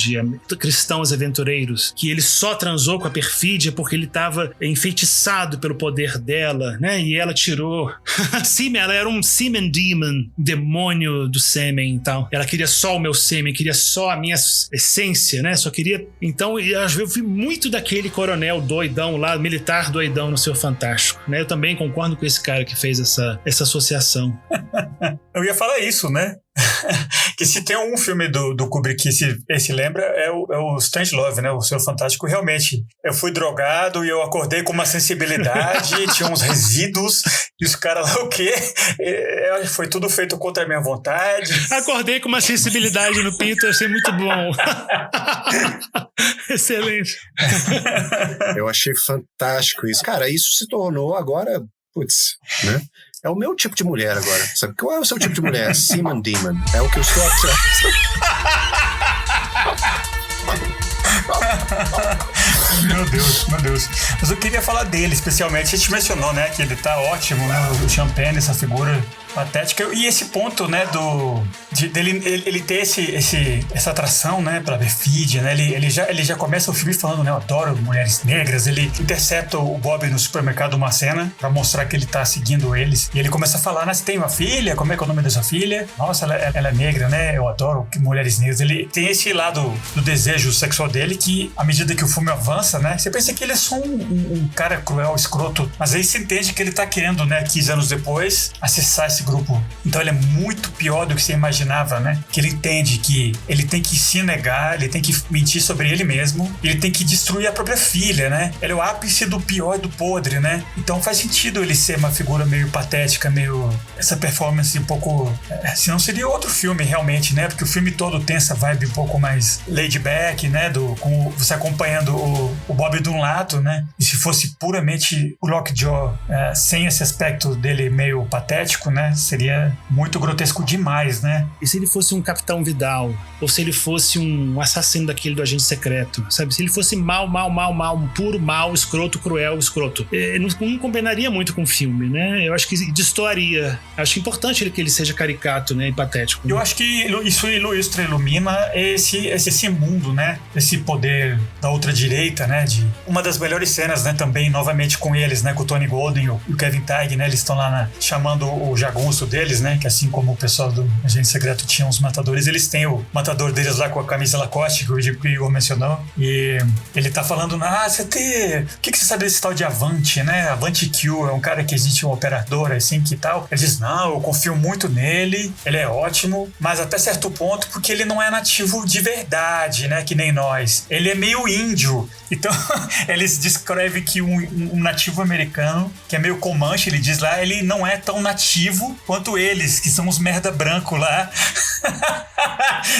cristãos aventureiros, que ele só transou com a perfídia porque ele tava enfeitiçado pelo poder dela, né, e ela tirou ela era um semen demon, demônio do sêmen e tal. Ela queria só o meu sêmen, queria só a minha essência, né, só queria... Então eu vi muito daquele coronel doidão lá, militar doidão no Senhor Fantástico, né, eu também concordo com esse cara que fez essa associação. Eu ia falar isso, né? Que se tem um filme do Kubrick que esse lembra, é o Strangelove, né? O Senhor Fantástico. Realmente, eu fui drogado e eu acordei com uma sensibilidade, tinha uns resíduos, e os caras lá, o quê? Foi tudo feito contra a minha vontade. Acordei com uma sensibilidade no pinto, achei muito bom. Excelente. Eu achei fantástico isso. Cara, isso se tornou agora, putz, né? É o meu tipo de mulher agora, sabe? Qual é o seu tipo de mulher? Semen Demon. É o que eu estou atrás. Meu Deus. Mas eu queria falar dele, especialmente. A gente mencionou, né, que ele tá ótimo, né? O Champagne, essa figura patética. E esse ponto, né, dele ter essa atração, né, pra perfídia, né? Ele já começa o filme falando, né, eu adoro mulheres negras. Ele intercepta o Bob no supermercado uma cena pra mostrar que ele tá seguindo eles. E ele começa a falar, né, você tem uma filha? Como é que é o nome da sua filha? Nossa, ela é negra, né? Eu adoro mulheres negras. Ele tem esse lado do desejo sexual dele que, à medida que o filme avança, né, você pensa que ele é só um cara cruel, escroto. Mas aí você entende que ele tá querendo, né, 15 anos depois, acessar esse grupo. Então ele é muito pior do que você imaginava, né? Que ele entende que ele tem que se negar, ele tem que mentir sobre ele mesmo, ele tem que destruir a própria filha, né? Ele é o ápice do pior e do podre, né? Então faz sentido ele ser uma figura meio patética, meio... essa performance um pouco... senão seria outro filme, realmente, né? Porque o filme todo tem essa vibe um pouco mais laid back, né? Com você acompanhando o Bob de um lado, né? E se fosse puramente o Lockjaw sem esse aspecto dele meio patético, né? Seria muito grotesco demais, né? E se ele fosse um Capitão Vidal? Ou se ele fosse um assassino daquele do agente secreto? Sabe? Se ele fosse mal, um puro mal, escroto, cruel, escroto. Não combinaria muito com o filme, né? Eu acho que destoaria. Acho importante que ele seja caricato, né? E patético. Eu acho que isso ilustra, ilumina esse mundo, né? Esse poder da outra direita, né? De uma das melhores cenas, né? Também, novamente com eles, né? Com o Tony Golden e o Kevin Feige, né? Eles estão lá chamando o jagunço deles, né? Que assim como o pessoal do Agente Secreto tinha os matadores, eles têm o matador deles lá com a camisa Lacoste, que o Igor mencionou. E ele tá falando, o que você sabe desse tal de Avante, né? Avante Q é um cara que existe um operador, assim, que tal. Ele diz, não, eu confio muito nele, ele é ótimo, mas até certo ponto, porque ele não é nativo de verdade, né? Que nem nós. Ele é meio índio. Então, eles descrevem que um nativo americano, que é meio comanche, ele diz lá, ele não é tão nativo quanto eles, que são os merda branco lá.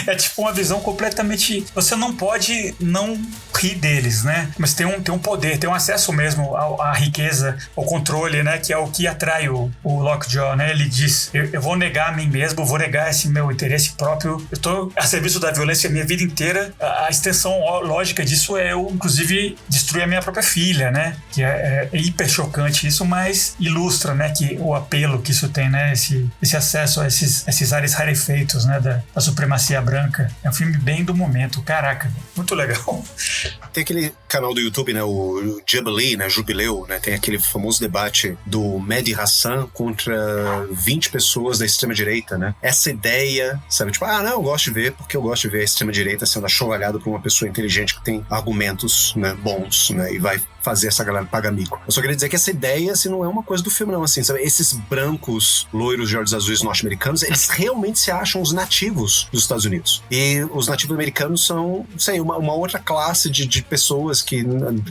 É tipo uma visão completamente... Você não pode não rir deles, né? Mas tem um poder, tem um acesso mesmo à riqueza, ao controle, né? Que é o que atrai o Lockjaw, né? Ele diz, eu vou negar a mim mesmo, vou negar esse meu interesse próprio. Eu tô a serviço da violência a minha vida inteira. A extensão lógica disso é eu, inclusive, destruir a minha própria filha, né? Que é hiper chocante isso, mas ilustra, né? Que o apelo que isso tem, né? Esse acesso a esses ares rarefeitos, né? Da supremacia branca. É um filme bem do momento. Caraca, muito legal. Tem aquele canal do YouTube, né? O Jubilee, né? Jubileu, né? Tem aquele famoso debate do Mehdi Hassan contra 20 pessoas da extrema-direita, né? Essa ideia, sabe? Tipo, não, eu gosto de ver porque eu gosto de ver a extrema-direita sendo achovalhada por uma pessoa inteligente que tem argumentos, né, bons, né? E vai fazer essa galera pagar mico. Eu só queria dizer que essa ideia, assim, não é uma coisa do filme, não, assim, sabe? Esses brancos, loiros de olhos azuis norte-americanos, eles realmente se acham os nativos dos Estados Unidos. E os nativos americanos são, sei, uma outra classe de pessoas que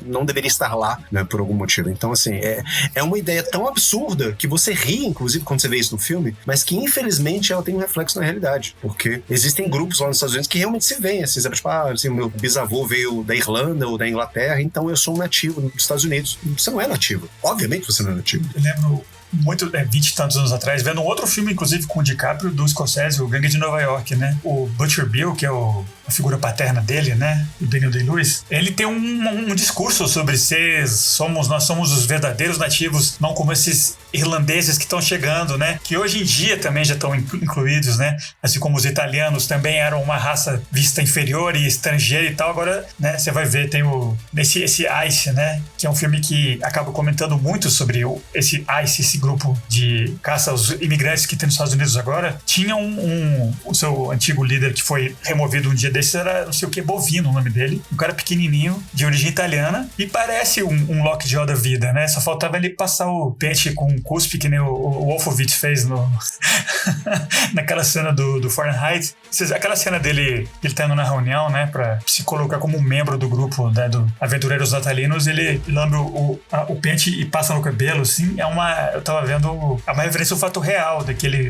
não deveria estar lá, né, por algum motivo. Então, assim, é uma ideia tão absurda que você ri, inclusive, quando você vê isso no filme, mas que, infelizmente, ela tem um reflexo na realidade. Porque existem grupos lá nos Estados Unidos que realmente se veem, assim, sabe? Tipo, assim, meu bisavô veio da Irlanda ou da Inglaterra, então eu sou um nativo dos Estados Unidos. Você não é nativo. Obviamente você não é nativo. Eu lembro muito, 20 e tantos anos atrás, vendo um outro filme, inclusive, com o DiCaprio, do Scorsese, o Gangue de Nova York, né? O Butcher Bill, que é a figura paterna dele, né? O Daniel Day-Lewis. Ele tem um discurso sobre nós somos os verdadeiros nativos, não como esses irlandeses que estão chegando, né? Que hoje em dia também já estão incluídos, né? Assim como os italianos também eram uma raça vista inferior e estrangeira e tal. Agora, né? Você vai ver, tem esse Ice, né? Que é um filme que acaba comentando muito sobre esse Ice, esse grupo de caça aos imigrantes que tem nos Estados Unidos agora. Tinha o seu antigo líder que foi removido um dia desses, era não sei o que, Bovino o nome dele, um cara pequenininho, de origem italiana, e parece um Lockjaw da vida, né? Só faltava ele passar o pente com cuspe, que nem o Wolfowitz fez naquela cena do Fahrenheit. Aquela cena dele, ele tá indo na reunião, né, pra se colocar como um membro do grupo, né, do Aventureiros Natalinos, ele lambe o pente e passa no cabelo, assim, eu tava vendo uma referência ao fato real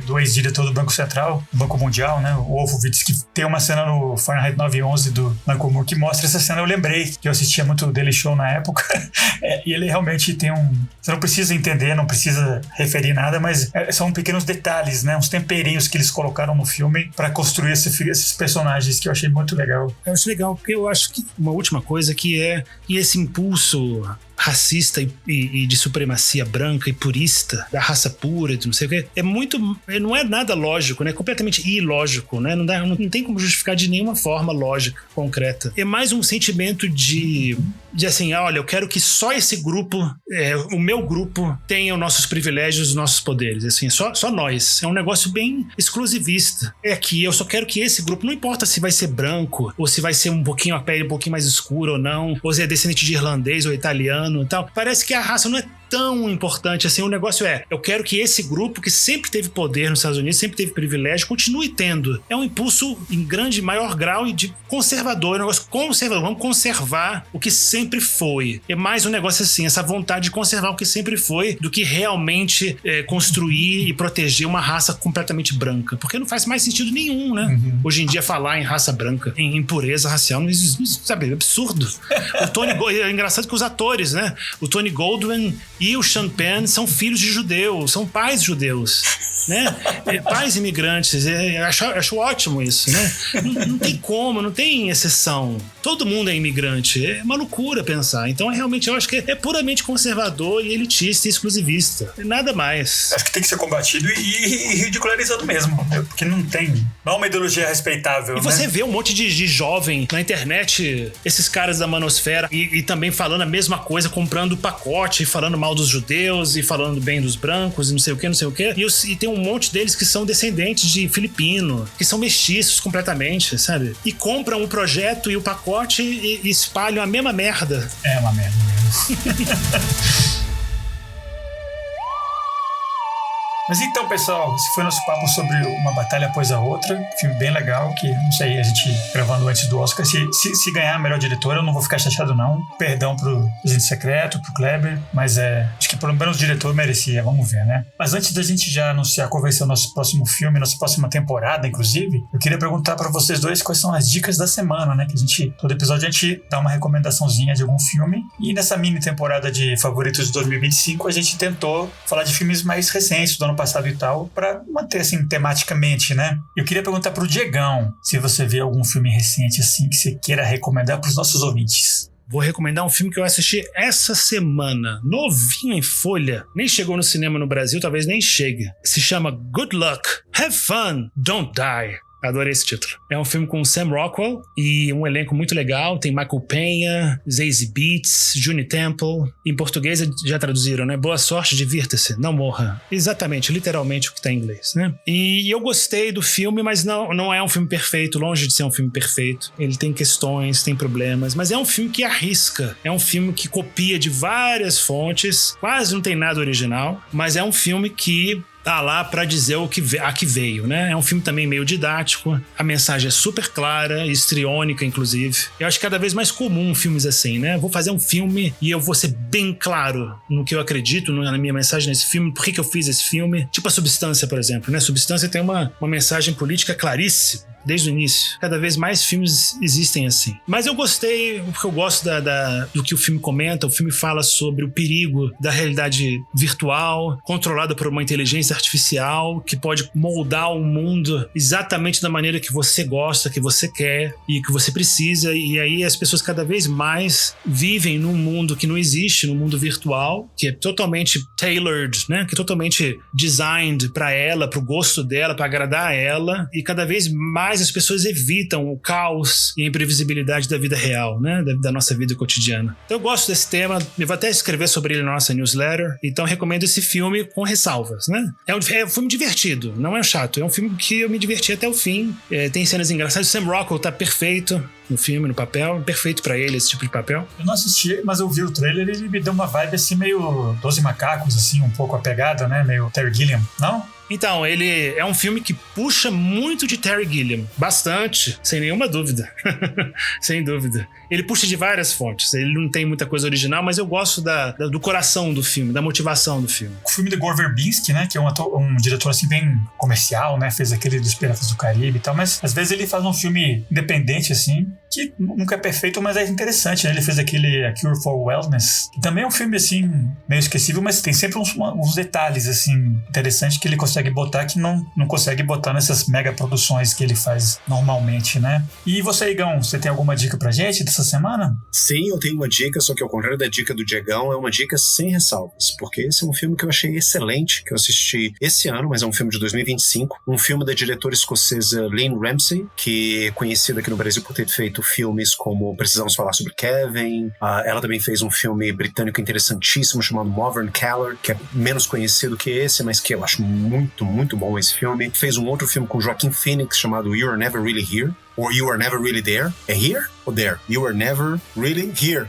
do ex-diretor do Banco Central, do Banco Mundial, né, o Wolfowitz, que tem uma cena no Fahrenheit 9/11 do Michael Moore que mostra essa cena. Eu lembrei que eu assistia muito o Daily Show na época e ele realmente tem você não precisa entender, não precisa referir nada, mas são pequenos detalhes, né, uns temperinhos que eles colocaram no filme pra construir esses personagens, que eu achei muito legal. Eu acho legal, porque eu acho que uma última coisa que esse impulso racista e de supremacia branca e purista, da raça pura, de não sei o quê, não é nada lógico, né? É completamente ilógico, né? Não tem como justificar de nenhuma forma lógica, concreta. É mais um sentimento de assim, olha, eu quero que só esse grupo, o meu grupo, tenha os nossos privilégios, os nossos poderes, assim, só nós. É um negócio bem exclusivista. É que eu só quero que esse grupo, não importa se vai ser branco, ou se vai ser a pele um pouquinho mais escura ou não, ou se é descendente de irlandês ou italiano e tal. Parece que a raça não é tão importante assim. O negócio eu quero que esse grupo que sempre teve poder nos Estados Unidos, sempre teve privilégio, continue tendo. É um impulso em maior grau e de conservador, um negócio conservador. Vamos conservar o que sempre foi. É mais um negócio assim, essa vontade de conservar o que sempre foi, do que realmente construir e proteger uma raça completamente branca. Porque não faz mais sentido nenhum, né? Uhum. Hoje em dia falar em raça branca, em pureza racial, não sabe, é absurdo. É engraçado que os atores, né? O Tony Goldwyn e o Sean Penn são filhos de judeus, são pais judeus, né? Pais imigrantes. Acho ótimo isso, né? Não tem como, não tem exceção. Todo mundo é imigrante. É uma loucura pensar. Então, realmente, eu acho que é puramente conservador e elitista e exclusivista. Nada mais. Acho que tem que ser combatido e ridicularizado mesmo, porque não é uma ideologia respeitável. E você vê um monte de jovem na internet, esses caras da manosfera, e também falando a mesma coisa, comprando pacote, e falando mal dos judeus, e falando bem dos brancos, e não sei o que. E tem um monte deles que são descendentes de filipino, que são mestiços completamente, sabe? E compram o projeto e o pacote e espalham a mesma merda. É uma merda mesmo. Mas então, pessoal, esse foi nosso papo sobre Uma Batalha Após a Outra. Filme bem legal, que, não sei, a gente gravando antes do Oscar. Se ganhar a melhor diretora, eu não vou ficar chateado, não. Perdão pro Agente Secreto, pro Kleber, mas acho que pelo menos o diretor merecia, vamos ver, né? Mas antes da gente já anunciar qual vai ser o nosso próximo filme, nossa próxima temporada, inclusive, eu queria perguntar pra vocês dois quais são as dicas da semana, né? Que todo episódio a gente dá uma recomendaçãozinha de algum filme. E nessa mini temporada de favoritos de 2025, a gente tentou falar de filmes mais recentes do ano passado e tal, pra manter assim tematicamente, né? Eu queria perguntar pro Diegão se você vê algum filme recente assim que você queira recomendar pros nossos ouvintes. Vou recomendar um filme que eu assisti essa semana, novinho em folha, nem chegou no cinema no Brasil, talvez nem chegue. Se chama Good Luck, Have Fun, Don't Die. Adorei esse título. É um filme com Sam Rockwell e um elenco muito legal. Tem Michael Peña, Zazie Beetz, Junie Temple. Em português já traduziram, né? Boa sorte, divirta-se, não morra. Exatamente, literalmente o que tá em inglês, né? E eu gostei do filme, mas não é um filme perfeito, longe de ser um filme perfeito. Ele tem questões, tem problemas, mas é um filme que arrisca. É um filme que copia de várias fontes, quase não tem nada original, mas é um filme que tá lá pra dizer a que veio, né? É um filme também meio didático, a mensagem é super clara, histriônica, inclusive. Eu acho cada vez mais comum filmes assim, né? Vou fazer um filme e eu vou ser bem claro no que eu acredito, na minha mensagem nesse filme, por que eu fiz esse filme. Tipo a Substância, por exemplo, né? Substância tem uma mensagem política claríssima desde o início. Cada vez mais filmes existem assim. Mas eu gostei, porque eu gosto do que o filme comenta. O filme fala sobre o perigo da realidade virtual, controlada por uma inteligência artificial, que pode moldar o mundo exatamente da maneira que você gosta, que você quer e que você precisa. E aí as pessoas cada vez mais vivem num mundo que não existe, num mundo virtual, que é totalmente tailored, né? Que é totalmente designed para ela, para o gosto dela, para agradar a ela. E cada vez mais as pessoas evitam o caos e a imprevisibilidade da vida real, né? Da nossa vida cotidiana. Então eu gosto desse tema, eu vou até escrever sobre ele na nossa newsletter, então recomendo esse filme com ressalvas, né? É um filme divertido, não é chato, é um filme que eu me diverti até o fim, tem cenas engraçadas, o Sam Rockwell tá perfeito no filme, no papel, perfeito pra ele esse tipo de papel. Eu não assisti, mas eu vi o trailer e ele me deu uma vibe assim meio 12 Macacos, assim, um pouco apegada, né? Meio Terry Gilliam, não? Então, ele é um filme que puxa muito de Terry Gilliam. Bastante, sem nenhuma dúvida. Sem dúvida. Ele puxa de várias fontes. Ele não tem muita coisa original, mas eu gosto do coração do filme, da motivação do filme. O filme de Gore Verbinski, né? Que é um diretor assim bem comercial, né? Fez aquele dos Piratas do Caribe e tal, mas às vezes ele faz um filme independente, assim, que nunca é perfeito, mas é interessante, né? Ele fez aquele A Cure for Wellness, que também é um filme, assim, meio esquecível, mas tem sempre uns detalhes, assim, interessantes que ele consegue botar que não consegue botar nessas mega produções que ele faz normalmente, né? E você, Igão, você tem alguma dica pra gente dessa semana? Sim, eu tenho uma dica, só que ao contrário da dica do Diegão, é uma dica sem ressalvas, porque esse é um filme que eu achei excelente, que eu assisti esse ano, mas é um filme de 2025, um filme da diretora escocesa Lynne Ramsay, que é conhecida aqui no Brasil por ter feito filmes como Precisamos Falar Sobre Kevin. Ela também fez um filme britânico interessantíssimo chamado Malvern Keller, que é menos conhecido que esse, mas que eu acho muito bom esse filme. Fez um outro filme com Joaquin Phoenix chamado You Are Never Really Here, ou You Are Never Really There. É here ou there? You Are Never Really Here.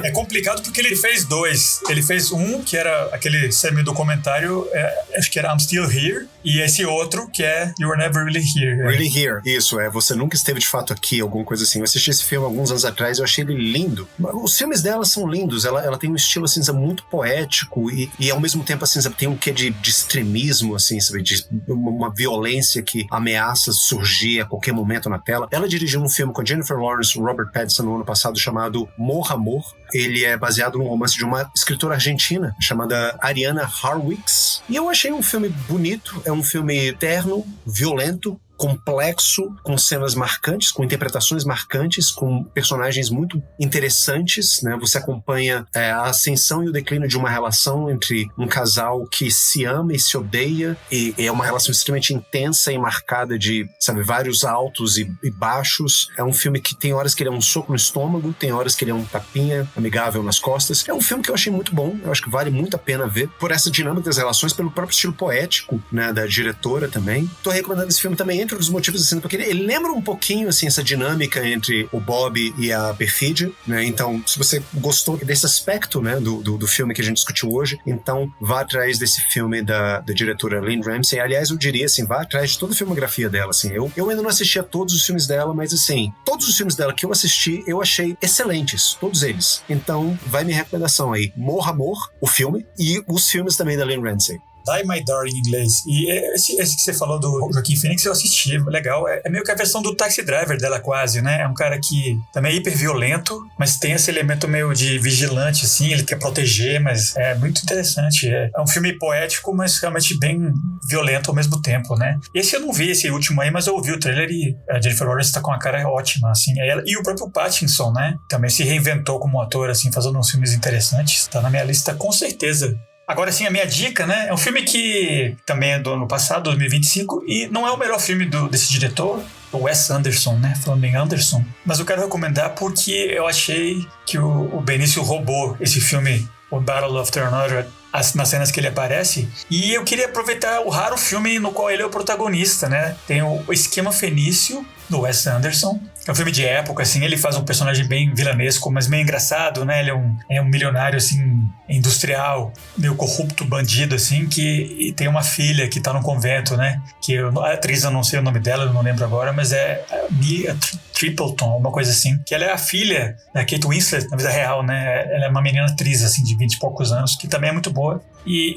É complicado porque ele fez dois. Ele fez um, que era aquele semi-documentário, acho que era I'm Still Here, e esse outro, que é You Were Never Really Here. Really Here, isso, Você Nunca Esteve de Fato Aqui, alguma coisa assim. Eu assisti esse filme alguns anos atrás, eu achei ele lindo. Os filmes dela são lindos, ela tem um estilo, assim, muito poético e ao mesmo tempo, assim, tem um quê de extremismo, assim, sabe? De uma violência que ameaça surgir a qualquer momento na tela. Ela dirigiu um filme com a Jennifer Lawrence e Robert Pattinson no ano passado chamado Morra Amor. Ele é baseado num romance de uma escritora argentina chamada Ariana Harwicz. E eu achei um filme bonito, é um filme terno, violento, complexo, com cenas marcantes, com interpretações marcantes, com personagens muito interessantes, né? Você acompanha a ascensão e o declínio de uma relação entre um casal que se ama e se odeia, e é uma relação extremamente intensa e marcada de, sabe, vários altos e baixos. É um filme que tem horas que ele é um soco no estômago, tem horas que ele é um tapinha amigável nas costas. É um filme que eu achei muito bom, eu acho que vale muito a pena ver, por essa dinâmica das relações, pelo próprio estilo poético, né, da diretora também. Tô recomendando esse filme também, entre os motivos, assim, porque ele lembra um pouquinho, assim, essa dinâmica entre o Bob e a Perfídia, né? Então, se você gostou desse aspecto, né, do filme que a gente discutiu hoje, então vá atrás desse filme da diretora Lynne Ramsay. Aliás, eu diria, assim, vá atrás de toda a filmografia dela, assim. Eu ainda não assisti a todos os filmes dela, mas, assim, todos os filmes dela que eu assisti, eu achei excelentes, todos eles. Então, vai minha recomendação aí. Morra Amor, o filme, e os filmes também da Lynne Ramsay. Die My Darling em inglês. E esse que você falou do Joaquin Phoenix eu assisti, legal. É meio que a versão do Taxi Driver dela quase, né? É um cara que também é hiper violento, mas tem esse elemento meio de vigilante, assim, ele quer proteger, mas é muito interessante. É um filme poético, mas realmente bem violento ao mesmo tempo, né? Esse eu não vi, esse último aí, mas eu ouvi o trailer e a Jennifer Lawrence tá com uma cara ótima, assim. Ela, e o próprio Pattinson, né? Também se reinventou como ator, assim, fazendo uns filmes interessantes. Tá na minha lista com certeza Agora sim, a minha dica, né? É um filme que também é do ano passado, 2025, e não é o melhor filme desse diretor, o Wes Anderson, né? Falando em Anderson. Mas eu quero recomendar porque eu achei que o Benício roubou esse filme, o Battle of Terranova, nas cenas que ele aparece. E eu queria aproveitar o raro filme no qual ele é o protagonista, né? Tem o Esquema Fenício, do Wes Anderson. É um filme de época, assim, ele faz um personagem bem vilanesco, mas meio engraçado, né? Ele é um milionário, assim, industrial, meio corrupto, bandido, assim, e tem uma filha que tá no convento, né? Que a atriz, eu não sei o nome dela, eu não lembro agora, mas é Mia Tripleton, uma coisa assim. Que ela é a filha da Kate Winslet, na vida real, né? Ela é uma menina atriz, assim, de 20 e poucos anos, que também é muito boa.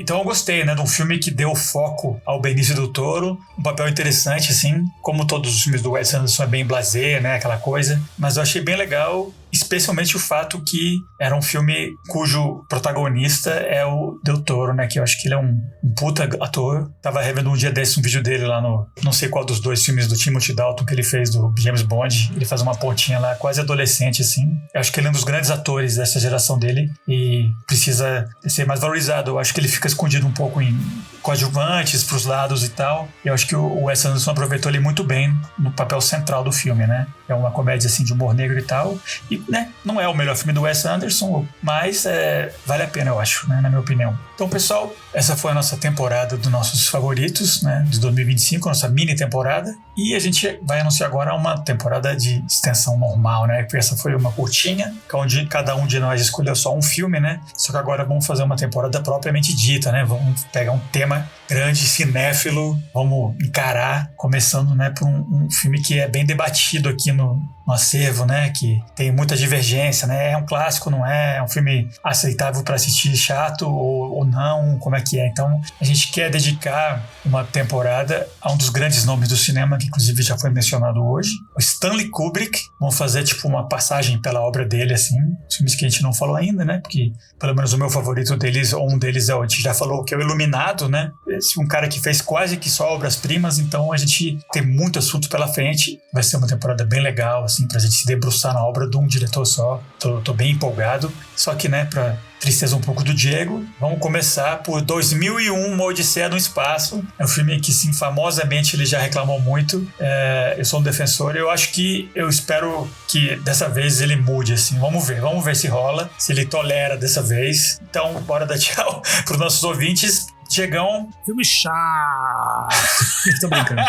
Então eu gostei, né, de um filme que deu foco ao Benício del Toro, um papel interessante, assim, como todos os filmes do Wes Anderson é bem blasé, né, aquela coisa, mas eu achei bem legal, especialmente o fato que era um filme cujo protagonista é o Del Toro, né, que eu acho que ele é um puta ator. Tava revendo um dia desse um vídeo dele lá no, não sei qual dos dois filmes do Timothy Dalton que ele fez do James Bond, ele faz uma pontinha lá, quase adolescente, assim. Eu acho que ele é um dos grandes atores dessa geração dele e precisa ser mais valorizado. Eu acho que ele fica escondido um pouco em coadjuvantes pros lados e tal. E eu acho que o Wes Anderson aproveitou ele muito bem no papel central do filme, né? É uma comédia, assim, de humor negro e tal. E, né, não é o melhor filme do Wes Anderson, mas vale a pena, eu acho, né, na minha opinião. Então, pessoal, essa foi a nossa temporada dos nossos favoritos, né, de 2025, nossa mini temporada. E a gente vai anunciar agora uma temporada de extensão normal, né? Porque essa foi uma curtinha, onde cada um de nós escolheu só um filme, né? Só que agora vamos fazer uma temporada propriamente dita, né? Vamos pegar um tema grande, cinéfilo, vamos encarar, começando, né, por um filme que é bem debatido aqui no acervo, né, que tem muita divergência, né, é um clássico, não é? É um filme aceitável para assistir, chato ou não, como é que é? Então, a gente quer dedicar uma temporada a um dos grandes nomes do cinema, que inclusive já foi mencionado hoje, o Stanley Kubrick. Vamos fazer, tipo, uma passagem pela obra dele, assim, os filmes que a gente não falou ainda, né, porque pelo menos o meu favorito deles, ou um deles a gente já falou, que é o Iluminado, né, um cara que fez quase que só obras-primas, então a gente tem muito assunto pela frente, vai ser uma temporada bem legal, assim, pra gente se debruçar na obra de um diretor só. Tô bem empolgado, só que, né, pra tristeza um pouco do Diego, vamos começar por 2001, Uma Odisseia no Espaço. É um filme que, sim, famosamente ele já reclamou muito. Eu sou um defensor, eu espero que dessa vez ele mude, assim. Vamos ver se rola, se ele tolera dessa vez. Então, bora dar tchau pros nossos ouvintes. Diegão. Filme chato. Tô brincando.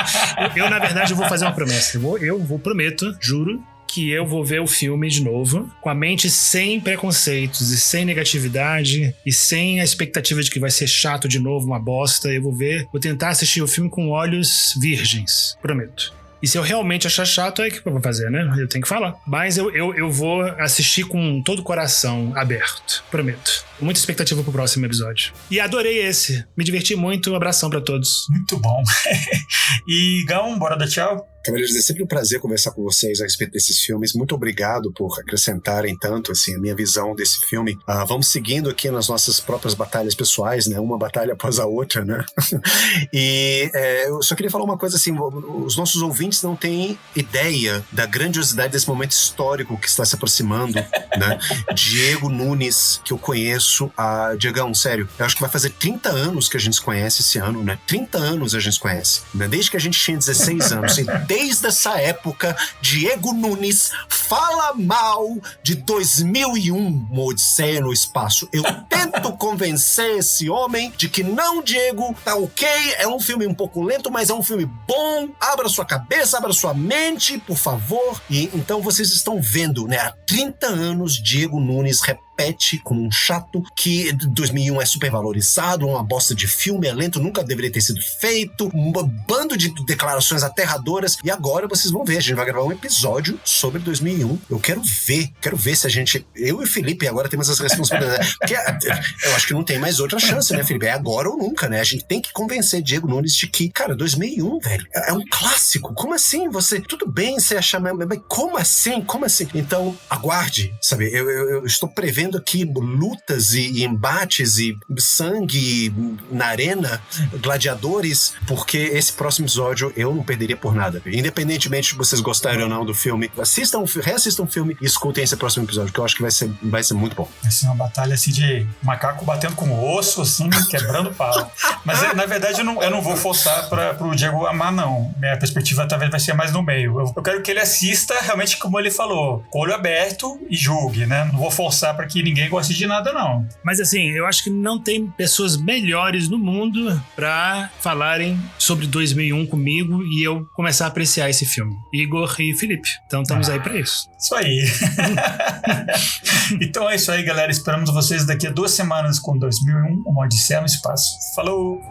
Eu, na verdade, vou fazer uma promessa. Eu prometo, juro, que eu vou ver o filme de novo, com a mente sem preconceitos e sem negatividade e sem a expectativa de que vai ser chato de novo, uma bosta. Eu vou tentar assistir o filme com olhos virgens. Prometo. E se eu realmente achar chato, é o que eu vou fazer, né? Eu tenho que falar. Mas eu vou assistir com todo o coração aberto. Prometo. Muita expectativa pro próximo episódio. E adorei esse. Me diverti muito. Um abração pra todos. Muito bom. E, Gão, bora dar tchau? Cavaleiros, é sempre um prazer conversar com vocês a respeito desses filmes. Muito obrigado por acrescentarem tanto, assim, a minha visão desse filme. Vamos seguindo aqui nas nossas próprias batalhas pessoais, né? Uma batalha após a outra, né? E eu só queria falar uma coisa, assim, os nossos ouvintes não têm ideia da grandiosidade desse momento histórico que está se aproximando, né? Diego Nunes, que eu conheço. Diegão, sério, eu acho que vai fazer 30 anos que a gente se conhece esse ano, né? 30 anos a gente se conhece, né? Desde que a gente tinha 16 anos. E desde essa época, Diego Nunes fala mal de 2001, Uma Odisseia no Espaço. Eu tento convencer esse homem de que não, Diego, tá ok, é um filme um pouco lento, mas é um filme bom. Abra sua cabeça, abra sua mente, por favor. E então vocês estão vendo, né? Há 30 anos, Diego Nunes repete como um chato que 2001 é super valorizado, uma bosta de filme, é lento, nunca deveria ter sido feito, um bando de declarações aterradoras. E agora vocês vão ver, a gente vai gravar um episódio sobre 2001. Eu quero ver se a gente, eu e o Felipe agora temos as responsabilidades, porque eu acho que não tem mais outra chance, né, Felipe? É agora ou nunca, né? A gente tem que convencer Diego Nunes de que, cara, 2001, velho, é um clássico. Como assim? Tudo bem você achar, mas como assim? Então, aguarde, sabe? Eu estou prevendo vendo aqui lutas e embates e sangue na arena, gladiadores, porque esse próximo episódio eu não perderia por nada. Independentemente de vocês gostarem ou não do filme, reassistam o filme e escutem esse próximo episódio, que eu acho que vai ser muito bom. Vai ser uma batalha assim de macaco batendo com osso, assim, quebrando pau. Mas na verdade eu não vou forçar pro Diego amar, não. Minha perspectiva talvez vai ser mais no meio. Eu quero que ele assista realmente como ele falou, com o olho aberto e julgue, né? Não vou forçar pra que ninguém goste de nada, não. Mas assim, eu acho que não tem pessoas melhores no mundo pra falarem sobre 2001 comigo e eu começar a apreciar esse filme. Igor e Felipe. Então estamos aí pra isso. Isso aí. Então é isso aí, galera. Esperamos vocês daqui a 2 semanas com 2001, Uma Odisseia no Espaço. Falou!